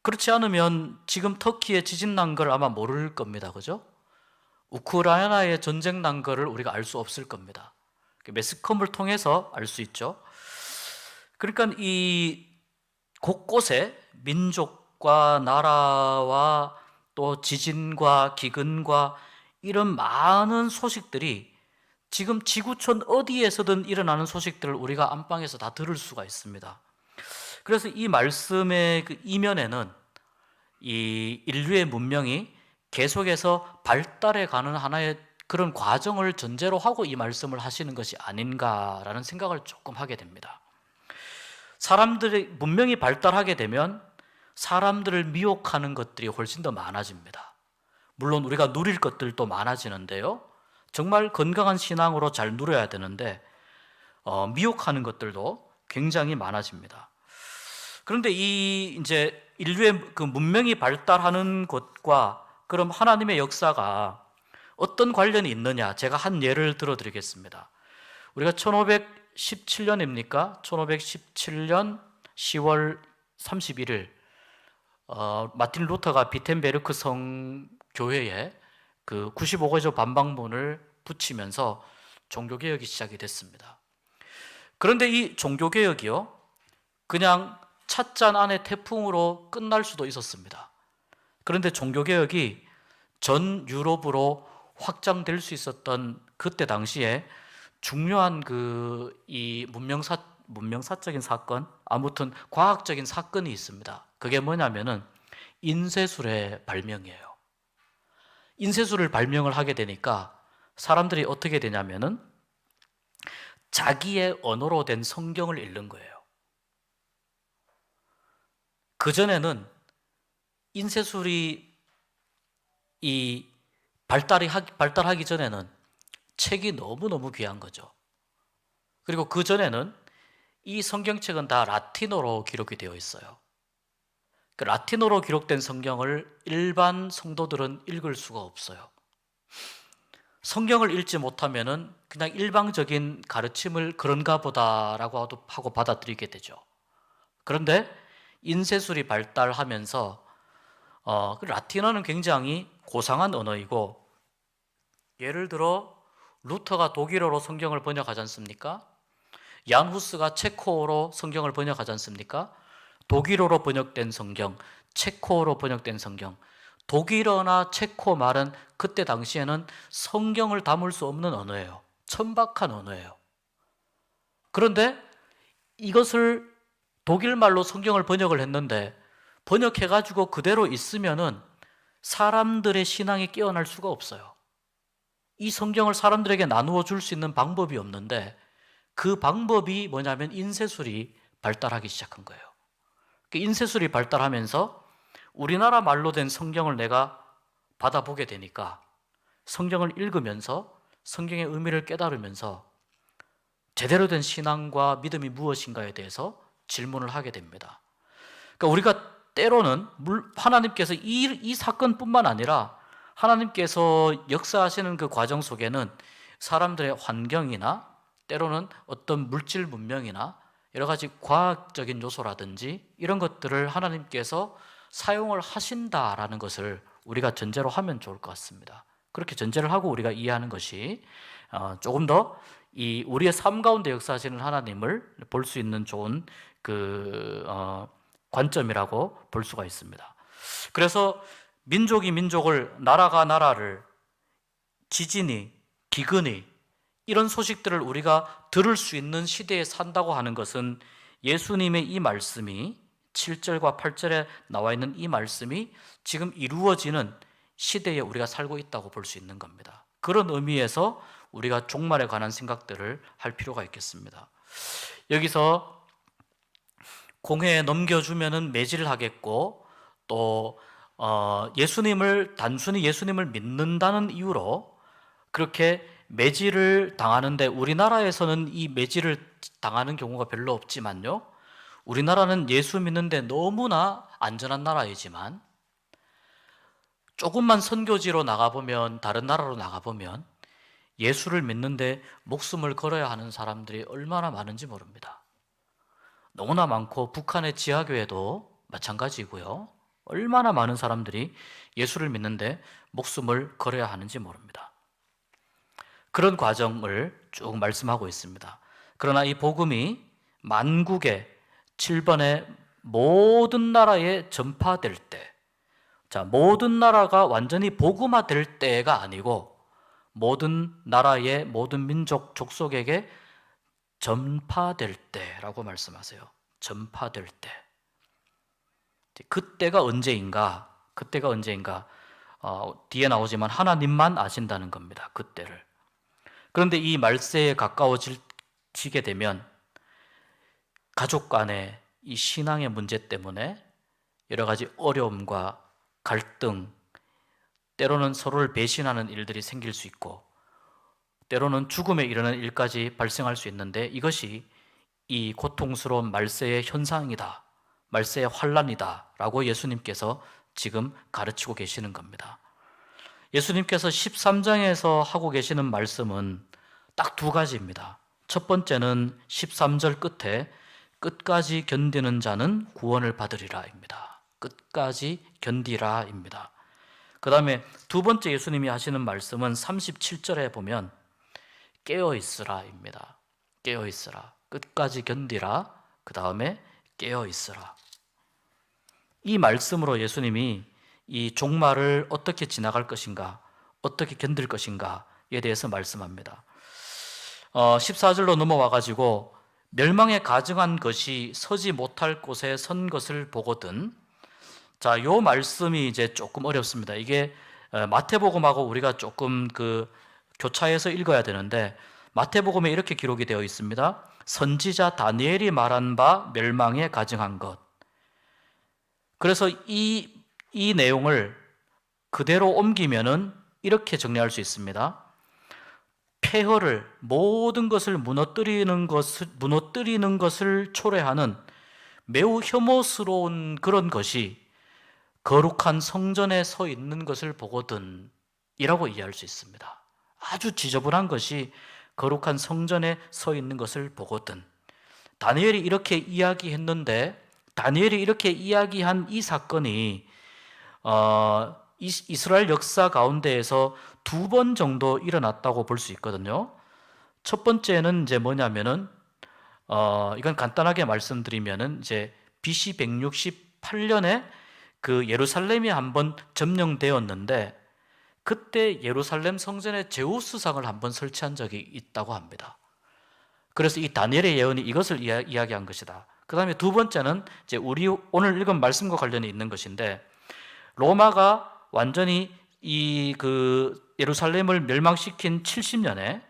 그렇지 않으면 지금 터키에 지진 난 걸 아마 모를 겁니다. 그죠? 우크라이나에 전쟁 난 거를 우리가 알 수 없을 겁니다. 매스컴을 통해서 알 수 있죠. 그러니까 이 곳곳에 민족과 나라와 또 지진과 기근과 이런 많은 소식들이 지금 지구촌 어디에서든 일어나는 소식들을 우리가 안방에서 다 들을 수가 있습니다. 그래서 이 말씀의 그 이면에는 이 인류의 문명이 계속해서 발달해 가는 하나의 그런 과정을 전제로 하고 이 말씀을 하시는 것이 아닌가라는 생각을 조금 하게 됩니다. 사람들의 문명이 발달하게 되면 사람들을 미혹하는 것들이 훨씬 더 많아집니다. 물론 우리가 누릴 것들도 많아지는데요, 정말 건강한 신앙으로 잘 누려야 되는데 미혹하는 것들도 굉장히 많아집니다. 그런데 이 이제 인류의 그 문명이 발달하는 것과 그럼 하나님의 역사가 어떤 관련이 있느냐, 제가 한 예를 들어드리겠습니다. 우리가 1517년입니까? 1517년 10월 31일 마틴 루터가 비텐베르크 성 교회에 그 95개조 반박문을 붙이면서 종교개혁이 시작이 됐습니다. 그런데 이 종교개혁이요, 그냥 찻잔 안의 태풍으로 끝날 수도 있었습니다. 그런데 종교개혁이 전 유럽으로 확장될 수 있었던 그때 당시에 중요한 이 문명사적인 사건, 아무튼 과학적인 사건이 있습니다. 그게 뭐냐면은 인쇄술의 발명이에요. 인쇄술을 발명을 하게 되니까 사람들이 어떻게 되냐면은 자기의 언어로 된 성경을 읽는 거예요. 그전에는 인쇄술이 발달하기 전에는 책이 너무너무 귀한 거죠. 그리고 그전에는 이 성경책은 다 라틴어로 기록이 되어 있어요. 그 라틴어로 기록된 성경을 일반 성도들은 읽을 수가 없어요. 성경을 읽지 못하면은 그냥 일방적인 가르침을 그런가 보다라고 하고 받아들이게 되죠. 그런데 인쇄술이 발달하면서 그 라틴어는 굉장히 고상한 언어이고, 예를 들어 루터가 독일어로 성경을 번역하지 않습니까? 얀 후스가 체코어로 성경을 번역하지 않습니까? 독일어로 번역된 성경, 체코어로 번역된 성경, 독일어나 체코 말은 그때 당시에는 성경을 담을 수 없는 언어예요. 천박한 언어예요. 그런데 이것을 독일말로 성경을 번역을 했는데, 번역해가지고 그대로 있으면은 사람들의 신앙이 깨어날 수가 없어요. 이 성경을 사람들에게 나누어 줄 수 있는 방법이 없는데, 그 방법이 뭐냐면 인쇄술이 발달하기 시작한 거예요. 인쇄술이 발달하면서 우리나라 말로 된 성경을 내가 받아보게 되니까 성경을 읽으면서 성경의 의미를 깨달으면서 제대로 된 신앙과 믿음이 무엇인가에 대해서 질문을 하게 됩니다. 그러니까 우리가 때로는 하나님께서 이 사건뿐만 아니라 하나님께서 역사하시는 그 과정 속에는 사람들의 환경이나 때로는 어떤 물질 문명이나 여러 가지 과학적인 요소라든지 이런 것들을 하나님께서 사용을 하신다라는 것을 우리가 전제로 하면 좋을 것 같습니다. 그렇게 전제를 하고 우리가 이해하는 것이 조금 더 우리의 삶 가운데 역사하시는 하나님을 볼 수 있는 좋은 관점이라고 볼 수가 있습니다. 그래서 민족이 민족을, 나라가 나라를, 지진이, 기근이, 이런 소식들을 우리가 들을 수 있는 시대에 산다고 하는 것은 예수님의 이 말씀이 7절과 8절에 나와 있는 이 말씀이 지금 이루어지는 시대에 우리가 살고 있다고 볼 수 있는 겁니다. 그런 의미에서 우리가 종말에 관한 생각들을 할 필요가 있겠습니다. 여기서 공회에 넘겨주면은 매질을 하겠고, 또 단순히 예수님을 믿는다는 이유로 그렇게 매질을 당하는데, 우리나라에서는 이 매질을 당하는 경우가 별로 없지만요, 우리나라는 예수 믿는데 너무나 안전한 나라이지만 조금만 선교지로 나가보면, 다른 나라로 나가보면 예수를 믿는데 목숨을 걸어야 하는 사람들이 얼마나 많은지 모릅니다. 너무나 많고 북한의 지하교회도 마찬가지고요. 얼마나 많은 사람들이 예수를 믿는데 목숨을 걸어야 하는지 모릅니다. 그런 과정을 쭉 말씀하고 있습니다. 그러나 이 복음이 만국의 7번의 모든 나라에 전파될 때, 자, 모든 나라가 완전히 복음화될 때가 아니고 모든 나라의 모든 민족 족속에게 전파될 때라고 말씀하세요. 전파될 때. 그때가 언제인가? 그때가 언제인가? 뒤에 나오지만 하나님만 아신다는 겁니다. 그때를. 그런데 이 말세에 가까워지게 되면 가족 간의 이 신앙의 문제 때문에 여러 가지 어려움과 갈등, 때로는 서로를 배신하는 일들이 생길 수 있고 때로는 죽음에 이르는 일까지 발생할 수 있는데 이것이 이 고통스러운 말세의 현상이다, 말세의 환란이다 라고 예수님께서 지금 가르치고 계시는 겁니다. 예수님께서 13장에서 하고 계시는 말씀은 딱 두 가지입니다. 첫 번째는 13절 끝에 끝까지 견디는 자는 구원을 받으리라 입니다. 끝까지 견디라 입니다. 그 다음에 두 번째 예수님이 하시는 말씀은 37절에 보면 깨어있으라 입니다. 깨어있으라. 끝까지 견디라. 그 다음에 깨어있으라. 이 말씀으로 예수님이 이 종말을 어떻게 지나갈 것인가, 어떻게 견딜 것인가에 대해서 말씀합니다. 14절로 넘어와 가지고 멸망에 가증한 것이 서지 못할 곳에 선 것을 보거든. 자, 요 말씀이 이제 조금 어렵습니다. 이게 마태복음하고 우리가 조금 교차해서 읽어야 되는데 마태복음에 이렇게 기록이 되어 있습니다. 선지자 다니엘이 말한 바 멸망에 가증한 것. 그래서 이 내용을 그대로 옮기면은 이렇게 정리할 수 있습니다. 폐허를, 모든 것을 무너뜨리는 것을 초래하는 매우 혐오스러운 그런 것이 거룩한 성전에 서 있는 것을 보거든 이라고 이해할 수 있습니다. 아주 지저분한 것이 거룩한 성전에 서 있는 것을 보거든. 다니엘이 이렇게 이야기했는데 다니엘이 이렇게 이야기한 이 사건이 이스라엘 역사 가운데에서 두 번 정도 일어났다고 볼 수 있거든요. 첫 번째는 이제 뭐냐면은 이건 간단하게 말씀드리면은 이제 BC 168년에 그 예루살렘이 한번 점령되었는데 그때 예루살렘 성전에 제우스상을 한번 설치한 적이 있다고 합니다. 그래서 이 다니엘의 예언이 이것을 이야기한 것이다. 그 다음에 두 번째는 이제 우리 오늘 읽은 말씀과 관련이 있는 것인데 로마가 완전히 이 예루살렘을 멸망시킨 70년에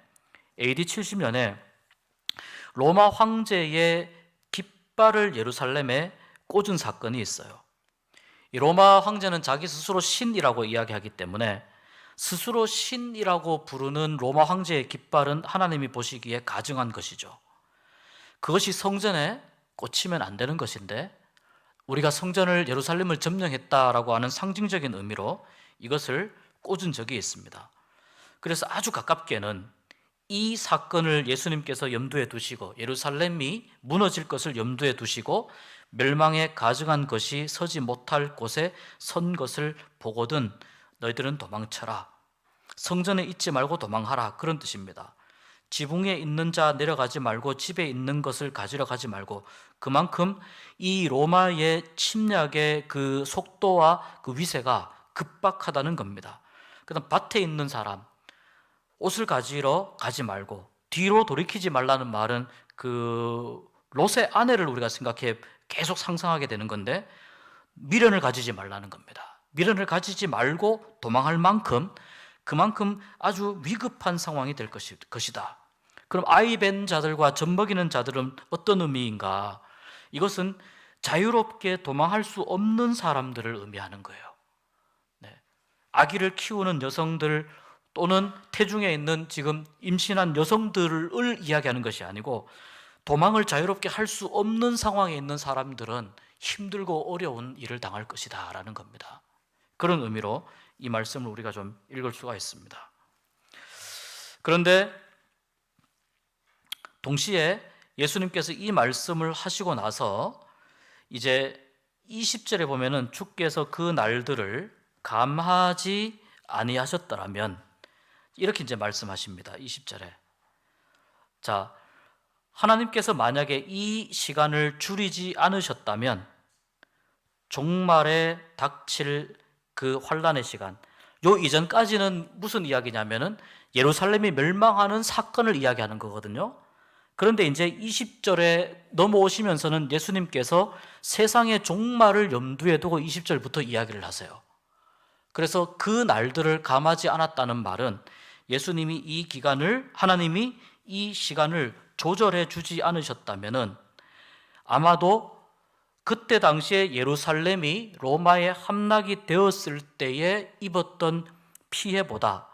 AD 70년에 로마 황제의 깃발을 예루살렘에 꽂은 사건이 있어요. 이 로마 황제는 자기 스스로 신이라고 이야기하기 때문에 스스로 신이라고 부르는 로마 황제의 깃발은 하나님이 보시기에 가증한 것이죠. 그것이 성전에 꽂히면 안 되는 것인데 우리가 성전을 예루살렘을 점령했다라고 하는 상징적인 의미로 이것을 꽂은 적이 있습니다. 그래서 아주 가깝게는 이 사건을 예수님께서 염두에 두시고 예루살렘이 무너질 것을 염두에 두시고 멸망에 가증한 것이 서지 못할 곳에 선 것을 보거든 너희들은 도망쳐라. 성전에 있지 말고 도망하라. 그런 뜻입니다. 지붕에 있는 자 내려가지 말고 집에 있는 것을 가지러 가지 말고 그만큼 이 로마의 침략의 그 속도와 그 위세가 급박하다는 겁니다. 그다음 밭에 있는 사람 옷을 가지러 가지 말고 뒤로 돌이키지 말라는 말은 그 롯의 아내를 우리가 생각해 계속 상상하게 되는 건데 미련을 가지지 말라는 겁니다. 미련을 가지지 말고 도망할 만큼 그만큼 아주 위급한 상황이 될 것이다. 그럼 아이 벤 자들과 젖먹이는 자들은 어떤 의미인가? 이것은 자유롭게 도망할 수 없는 사람들을 의미하는 거예요. 네. 아기를 키우는 여성들 또는 태중에 있는 지금 임신한 여성들을 이야기하는 것이 아니고 도망을 자유롭게 할 수 없는 상황에 있는 사람들은 힘들고 어려운 일을 당할 것이다 라는 겁니다. 그런 의미로 이 말씀을 우리가 좀 읽을 수가 있습니다. 그런데 동시에 예수님께서 이 말씀을 하시고 나서 이제 20절에 보면은 주께서 그 날들을 감하지 아니하셨더라면 이렇게 이제 말씀하십니다. 20절에. 자, 하나님께서 만약에 이 시간을 줄이지 않으셨다면 종말에 닥칠 그 환란의 시간, 요 이전까지는 무슨 이야기냐면은 예루살렘이 멸망하는 사건을 이야기하는 거거든요. 그런데 이제 20절에 넘어오시면서는 예수님께서 세상의 종말을 염두에 두고 20절부터 이야기를 하세요. 그래서 그 날들을 감하지 않았다는 말은 예수님이 이 기간을, 하나님이 이 시간을 조절해 주지 않으셨다면은 아마도 그때 당시에 예루살렘이 로마에 함락이 되었을 때에 입었던 피해보다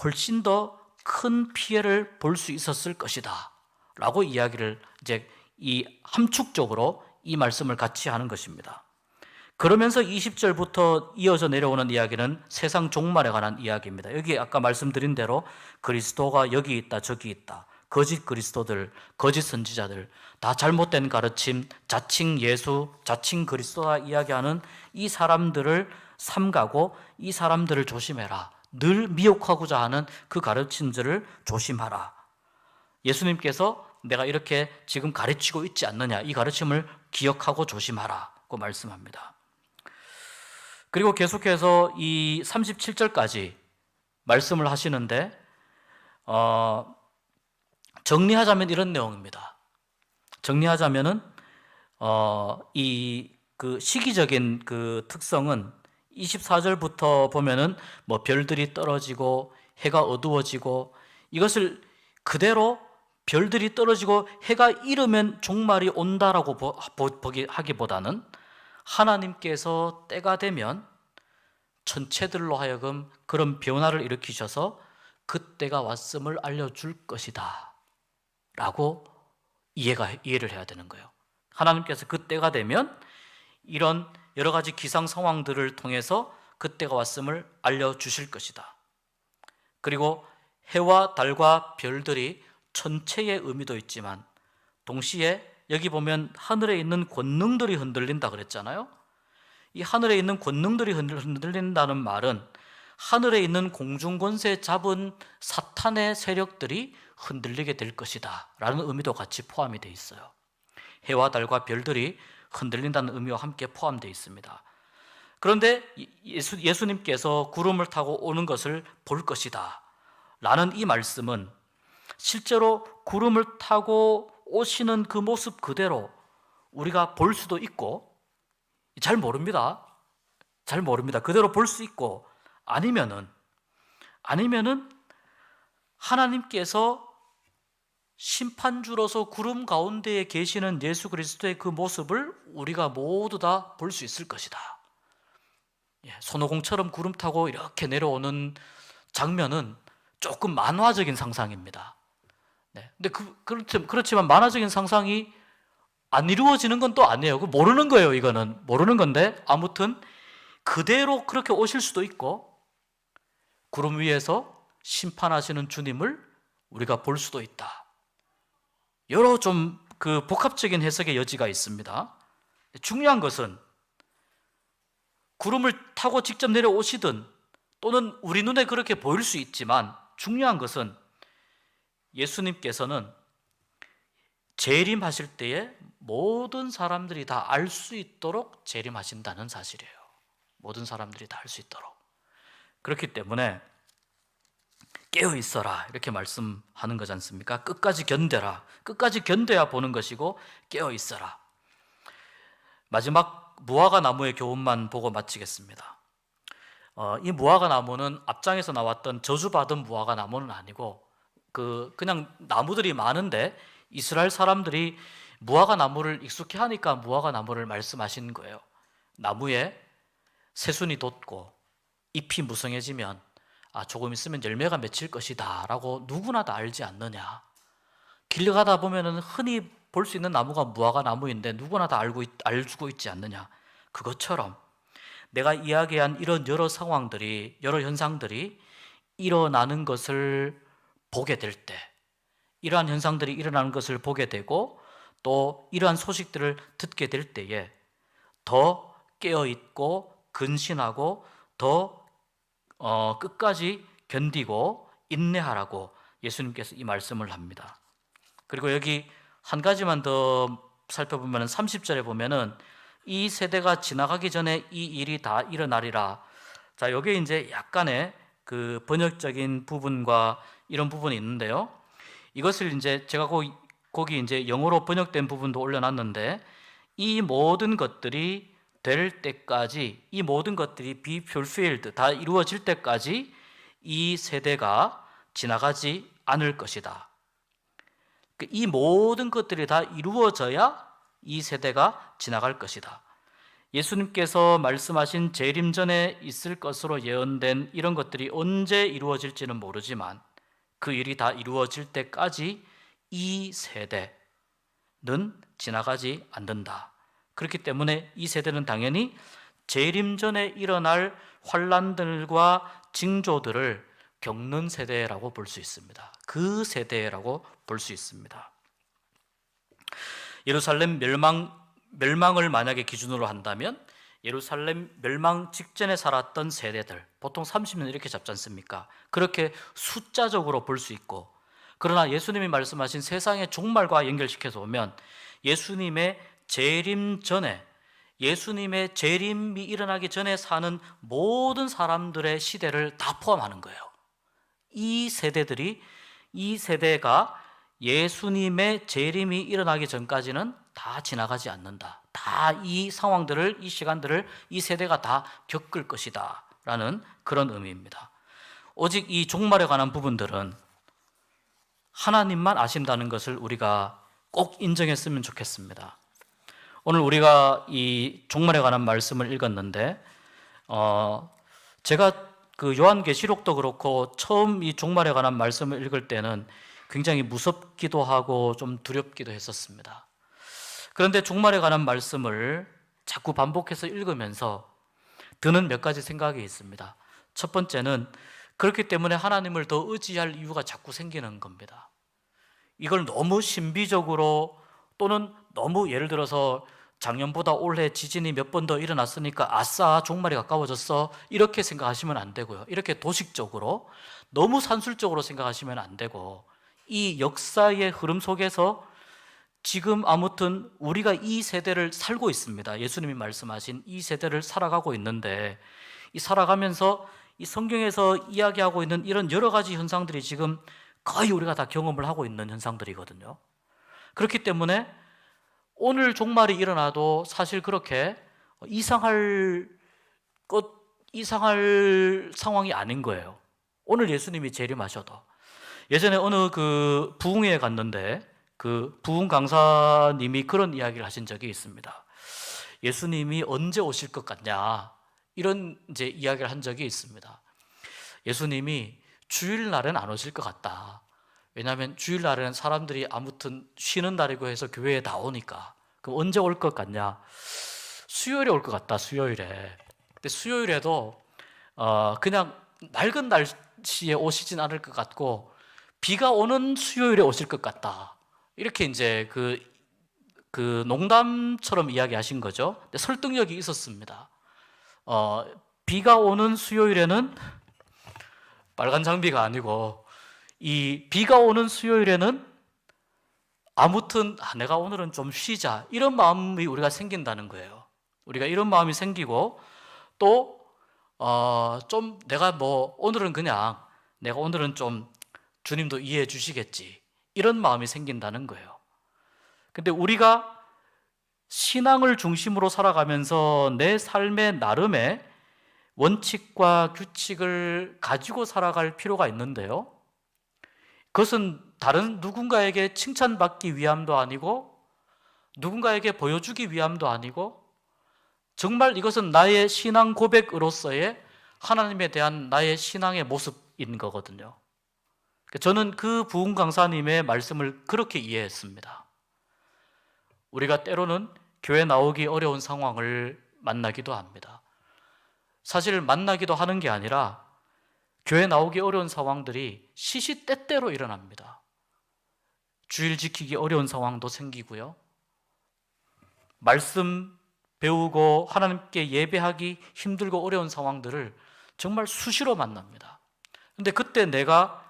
훨씬 더 큰 피해를 볼 수 있었을 것이다 라고 이야기를 이제 이 함축적으로 이 말씀을 같이 하는 것입니다. 그러면서 20절부터 이어져 내려오는 이야기는 세상 종말에 관한 이야기입니다. 여기 아까 말씀드린 대로 그리스도가 여기 있다 저기 있다, 거짓 그리스도들, 거짓 선지자들, 다 잘못된 가르침, 자칭 예수, 자칭 그리스도라 이야기하는 이 사람들을 삼가고 이 사람들을 조심해라, 늘 미혹하고자 하는 그 가르침들을 조심하라. 예수님께서 내가 이렇게 지금 가르치고 있지 않느냐, 이 가르침을 기억하고 조심하라고 말씀합니다. 그리고 계속해서 이 37절까지 말씀을 하시는데 정리하자면 이런 내용입니다. 정리하자면은 이 그 시기적인 그 특성은 24절부터 보면은 뭐 별들이 떨어지고 해가 어두워지고, 이것을 그대로 별들이 떨어지고 해가 이르면 종말이 온다라고 하기보다는 하나님께서 때가 되면 천체들로 하여금 그런 변화를 일으키셔서 그때가 왔음을 알려줄 것이다 라고 이해를 해야 되는 거예요. 하나님께서 그때가 되면 이런 여러 가지 기상 상황들을 통해서 그때가 왔음을 알려주실 것이다. 그리고 해와 달과 별들이 천체의 의미도 있지만 동시에 여기 보면 하늘에 있는 권능들이 흔들린다 그랬잖아요. 이 하늘에 있는 권능들이 흔들린다는 말은 하늘에 있는 공중권세 잡은 사탄의 세력들이 흔들리게 될 것이다 라는 의미도 같이 포함이 되어 있어요. 해와 달과 별들이 흔들린다는 의미와 함께 포함되어 있습니다. 그런데 예수님께서 구름을 타고 오는 것을 볼 것이다 라는 이 말씀은 실제로 구름을 타고 오시는 그 모습 그대로 우리가 볼 수도 있고, 잘 모릅니다. 그대로 볼 수 있고, 아니면은 하나님께서 심판주로서 구름 가운데에 계시는 예수 그리스도의 그 모습을 우리가 모두 다 볼 수 있을 것이다. 손오공처럼 구름 타고 이렇게 내려오는 장면은 조금 만화적인 상상입니다. 근데 그렇지만 만화적인 상상이 안 이루어지는 건 또 아니에요. 모르는 거예요. 이거는 모르는 건데, 아무튼 그대로 그렇게 오실 수도 있고 구름 위에서 심판하시는 주님을 우리가 볼 수도 있다. 여러 좀 그 복합적인 해석의 여지가 있습니다. 중요한 것은 구름을 타고 직접 내려오시든 또는 우리 눈에 그렇게 보일 수 있지만, 중요한 것은 예수님께서는 재림하실 때에 모든 사람들이 다 알 수 있도록 재림하신다는 사실이에요. 모든 사람들이 다 알 수 있도록. 그렇기 때문에 깨어 있어라 이렇게 말씀하는 거지 않습니까? 끝까지 견뎌라. 끝까지 견뎌야 보는 것이고 깨어 있어라. 마지막 무화과 나무의 교훈만 보고 마치겠습니다. 이 무화과 나무는 앞장에서 나왔던 저주받은 무화과 나무는 아니고 그냥 나무들이 많은데 이스라엘 사람들이 무화과 나무를 익숙해 하니까 무화과 나무를 말씀하신 거예요. 나무에 새순이 돋고 잎이 무성해지면 조금 있으면 열매가 맺힐 것이다 라고 누구나 다 알지 않느냐. 길 가다 보면 흔히 볼 수 있는 나무가 무화과 나무인데 누구나 다 알고 있지 않느냐. 그것처럼 내가 이야기한 이런 여러 상황들이, 여러 현상들이 일어나는 것을 보게 될 때, 이러한 현상들이 일어나는 것을 보게 되고 또 이러한 소식들을 듣게 될 때에 더 깨어있고 근신하고 더 끝까지 견디고 인내하라고 예수님께서 이 말씀을 합니다. 그리고 여기 한 가지만 더 살펴보면 30절에 보면은 이 세대가 지나가기 전에 이 일이 다 일어나리라. 자, 여기에 이제 약간의 그 번역적인 부분과 이런 부분이 있는데요. 이것을 이제 제가 거기 이제 영어로 번역된 부분도 올려놨는데, 이 모든 것들이 될 때까지, 이 모든 것들이 be fulfilled, 다 이루어질 때까지 이 세대가 지나가지 않을 것이다. 이 모든 것들이 다 이루어져야 이 세대가 지나갈 것이다. 예수님께서 말씀하신 재림 전에 있을 것으로 예언된 이런 것들이 언제 이루어질지는 모르지만 그 일이 다 이루어질 때까지 이 세대는 지나가지 않는다. 그렇기 때문에 이 세대는 당연히 재림 전에 일어날 환난들과 징조들을 겪는 세대라고 볼 수 있습니다. 그 세대라고 볼 수 있습니다. 예루살렘 멸망을 만약에 기준으로 한다면 예루살렘 멸망 직전에 살았던 세대들, 보통 30년 이렇게 잡지 않습니까? 그렇게 숫자적으로 볼 수 있고, 그러나 예수님이 말씀하신 세상의 종말과 연결시켜서 보면 예수님의 재림 전에, 예수님의 재림이 일어나기 전에 사는 모든 사람들의 시대를 다 포함하는 거예요. 이 세대가 예수님의 재림이 일어나기 전까지는 다 지나가지 않는다. 다 이 상황들을, 이 시간들을 이 세대가 다 겪을 것이다 라는 그런 의미입니다. 오직 이 종말에 관한 부분들은 하나님만 아신다는 것을 우리가 꼭 인정했으면 좋겠습니다. 오늘 우리가 이 종말에 관한 말씀을 읽었는데 제가 그 요한계시록도 그렇고 처음 이 종말에 관한 말씀을 읽을 때는 굉장히 무섭기도 하고 좀 두렵기도 했었습니다. 그런데 종말에 관한 말씀을 자꾸 반복해서 읽으면서 드는 몇 가지 생각이 있습니다. 첫 번째는 그렇기 때문에 하나님을 더 의지할 이유가 자꾸 생기는 겁니다. 이걸 너무 신비적으로 또는 너무 예를 들어서 작년보다 올해 지진이 몇 번 더 일어났으니까 아싸 종말이 가까워졌어 이렇게 생각하시면 안 되고요. 이렇게 도식적으로 너무 산술적으로 생각하시면 안 되고, 이 역사의 흐름 속에서 지금 아무튼 우리가 이 세대를 살고 있습니다. 예수님이 말씀하신 이 세대를 살아가고 있는데, 이 살아가면서 이 성경에서 이야기하고 있는 이런 여러 가지 현상들이 지금 거의 우리가 다 경험을 하고 있는 현상들이거든요. 그렇기 때문에 오늘 종말이 일어나도 사실 그렇게 이상할 상황이 아닌 거예요. 오늘 예수님이 재림하셔도. 예전에 어느 그 부흥회에 갔는데 그 부흥 강사님이 그런 이야기를 하신 적이 있습니다. 예수님이 언제 오실 것 같냐, 이런 이제 이야기를 한 적이 있습니다. 예수님이 주일날은 안 오실 것 같다. 왜냐하면 주일날에는 사람들이 아무튼 쉬는 날이고 해서 교회에 다 오니까. 그럼 언제 올 것 같냐? 수요일에 올 것 같다. 수요일에. 근데 수요일에도 그냥 맑은 날씨에 오시진 않을 것 같고 비가 오는 수요일에 오실 것 같다. 이렇게 이제 그 농담처럼 이야기하신 거죠. 근데 설득력이 있었습니다. 비가 오는 수요일에는 빨간 장비가 아니고, 이 비가 오는 수요일에는 아무튼 내가 오늘은 좀 쉬자, 이런 마음이 우리가 생긴다는 거예요. 우리가 이런 마음이 생기고 또 좀 내가 오늘은 좀 주님도 이해해 주시겠지, 이런 마음이 생긴다는 거예요. 근데 우리가 신앙을 중심으로 살아가면서 내 삶의 나름의 원칙과 규칙을 가지고 살아갈 필요가 있는데요, 그것은 다른 누군가에게 칭찬받기 위함도 아니고 누군가에게 보여주기 위함도 아니고, 정말 이것은 나의 신앙 고백으로서의 하나님에 대한 나의 신앙의 모습인 거거든요. 저는 그 부흥 강사님의 말씀을 그렇게 이해했습니다. 우리가 때로는 교회 나오기 어려운 상황을 만나기도 합니다. 사실 만나기도 하는 게 아니라 교회 나오기 어려운 상황들이 시시때때로 일어납니다. 주일 지키기 어려운 상황도 생기고요. 말씀 배우고 하나님께 예배하기 힘들고 어려운 상황들을 정말 수시로 만납니다. 근데 그때 내가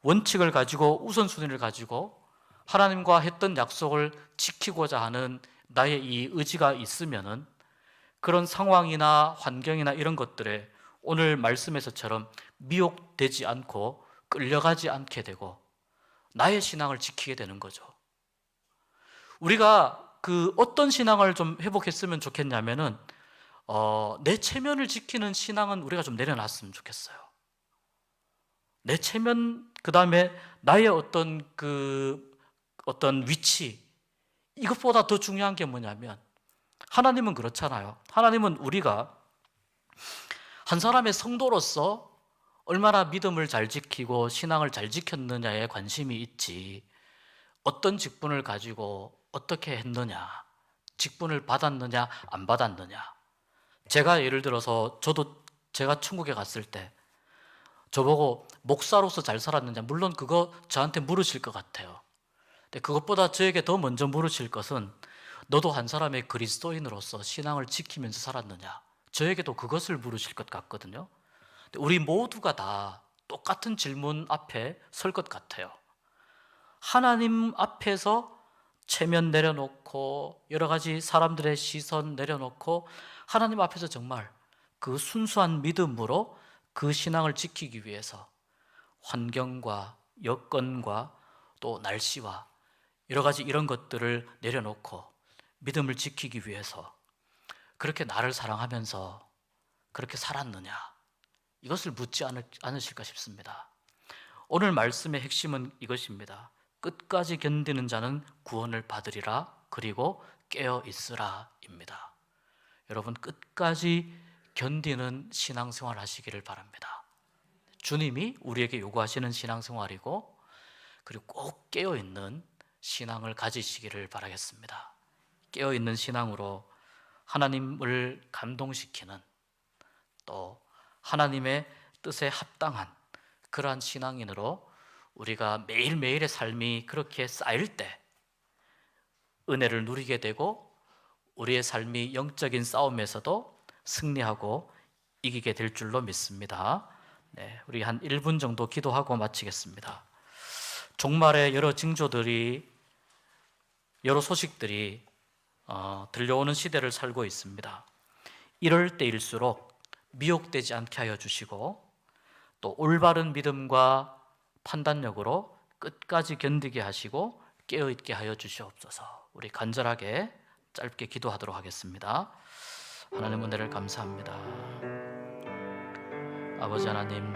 원칙을 가지고 우선순위를 가지고 하나님과 했던 약속을 지키고자 하는 나의 이 의지가 있으면은 그런 상황이나 환경이나 이런 것들에 오늘 말씀에서처럼 미혹되지 않고 끌려가지 않게 되고 나의 신앙을 지키게 되는 거죠. 우리가 그 어떤 신앙을 좀 회복했으면 좋겠냐면은 내 체면을 지키는 신앙은 우리가 좀 내려놨으면 좋겠어요. 내 체면, 그 다음에 나의 어떤 위치, 이것보다 더 중요한 게 뭐냐면 하나님은 그렇잖아요. 하나님은 우리가 한 사람의 성도로서 얼마나 믿음을 잘 지키고 신앙을 잘 지켰느냐에 관심이 있지, 어떤 직분을 가지고 어떻게 했느냐, 직분을 받았느냐 안 받았느냐. 제가 예를 들어서 제가 천국에 갔을 때 저보고 목사로서 잘 살았느냐, 물론 그거 저한테 물으실 것 같아요. 근데 그것보다 저에게 더 먼저 물으실 것은 너도 한 사람의 그리스도인으로서 신앙을 지키면서 살았느냐, 저에게도 그것을 물으실 것 같거든요. 근데 우리 모두가 다 똑같은 질문 앞에 설 것 같아요. 하나님 앞에서 체면 내려놓고 여러 가지 사람들의 시선 내려놓고 하나님 앞에서 정말 그 순수한 믿음으로 그 신앙을 지키기 위해서 환경과 여건과 또 날씨와 여러 가지 이런 것들을 내려놓고 믿음을 지키기 위해서 그렇게 나를 사랑하면서 그렇게 살았느냐, 이것을 묻지 않으실까 싶습니다. 오늘 말씀의 핵심은 이것입니다. 끝까지 견디는 자는 구원을 받으리라, 그리고 깨어 있으라입니다. 여러분, 끝까지 견디는 신앙생활 하시기를 바랍니다. 주님이 우리에게 요구하시는 신앙생활이고, 그리고 꼭 깨어있는 신앙을 가지시기를 바라겠습니다. 깨어있는 신앙으로 하나님을 감동시키는, 또 하나님의 뜻에 합당한 그러한 신앙인으로 우리가 매일매일의 삶이 그렇게 쌓일 때 은혜를 누리게 되고 우리의 삶이 영적인 싸움에서도 승리하고 이기게 될 줄로 믿습니다. 네, 우리 한 1분 정도 기도하고 마치겠습니다. 종말의 여러 징조들이, 여러 소식들이 들려오는 시대를 살고 있습니다. 이럴 때일수록 미혹되지 않게 하여 주시고, 또 올바른 믿음과 판단력으로 끝까지 견디게 하시고 깨어있게 하여 주시옵소서. 우리 간절하게 짧게 기도하도록 하겠습니다. 하나님, 은혜를 감사합니다. 아버지 하나님,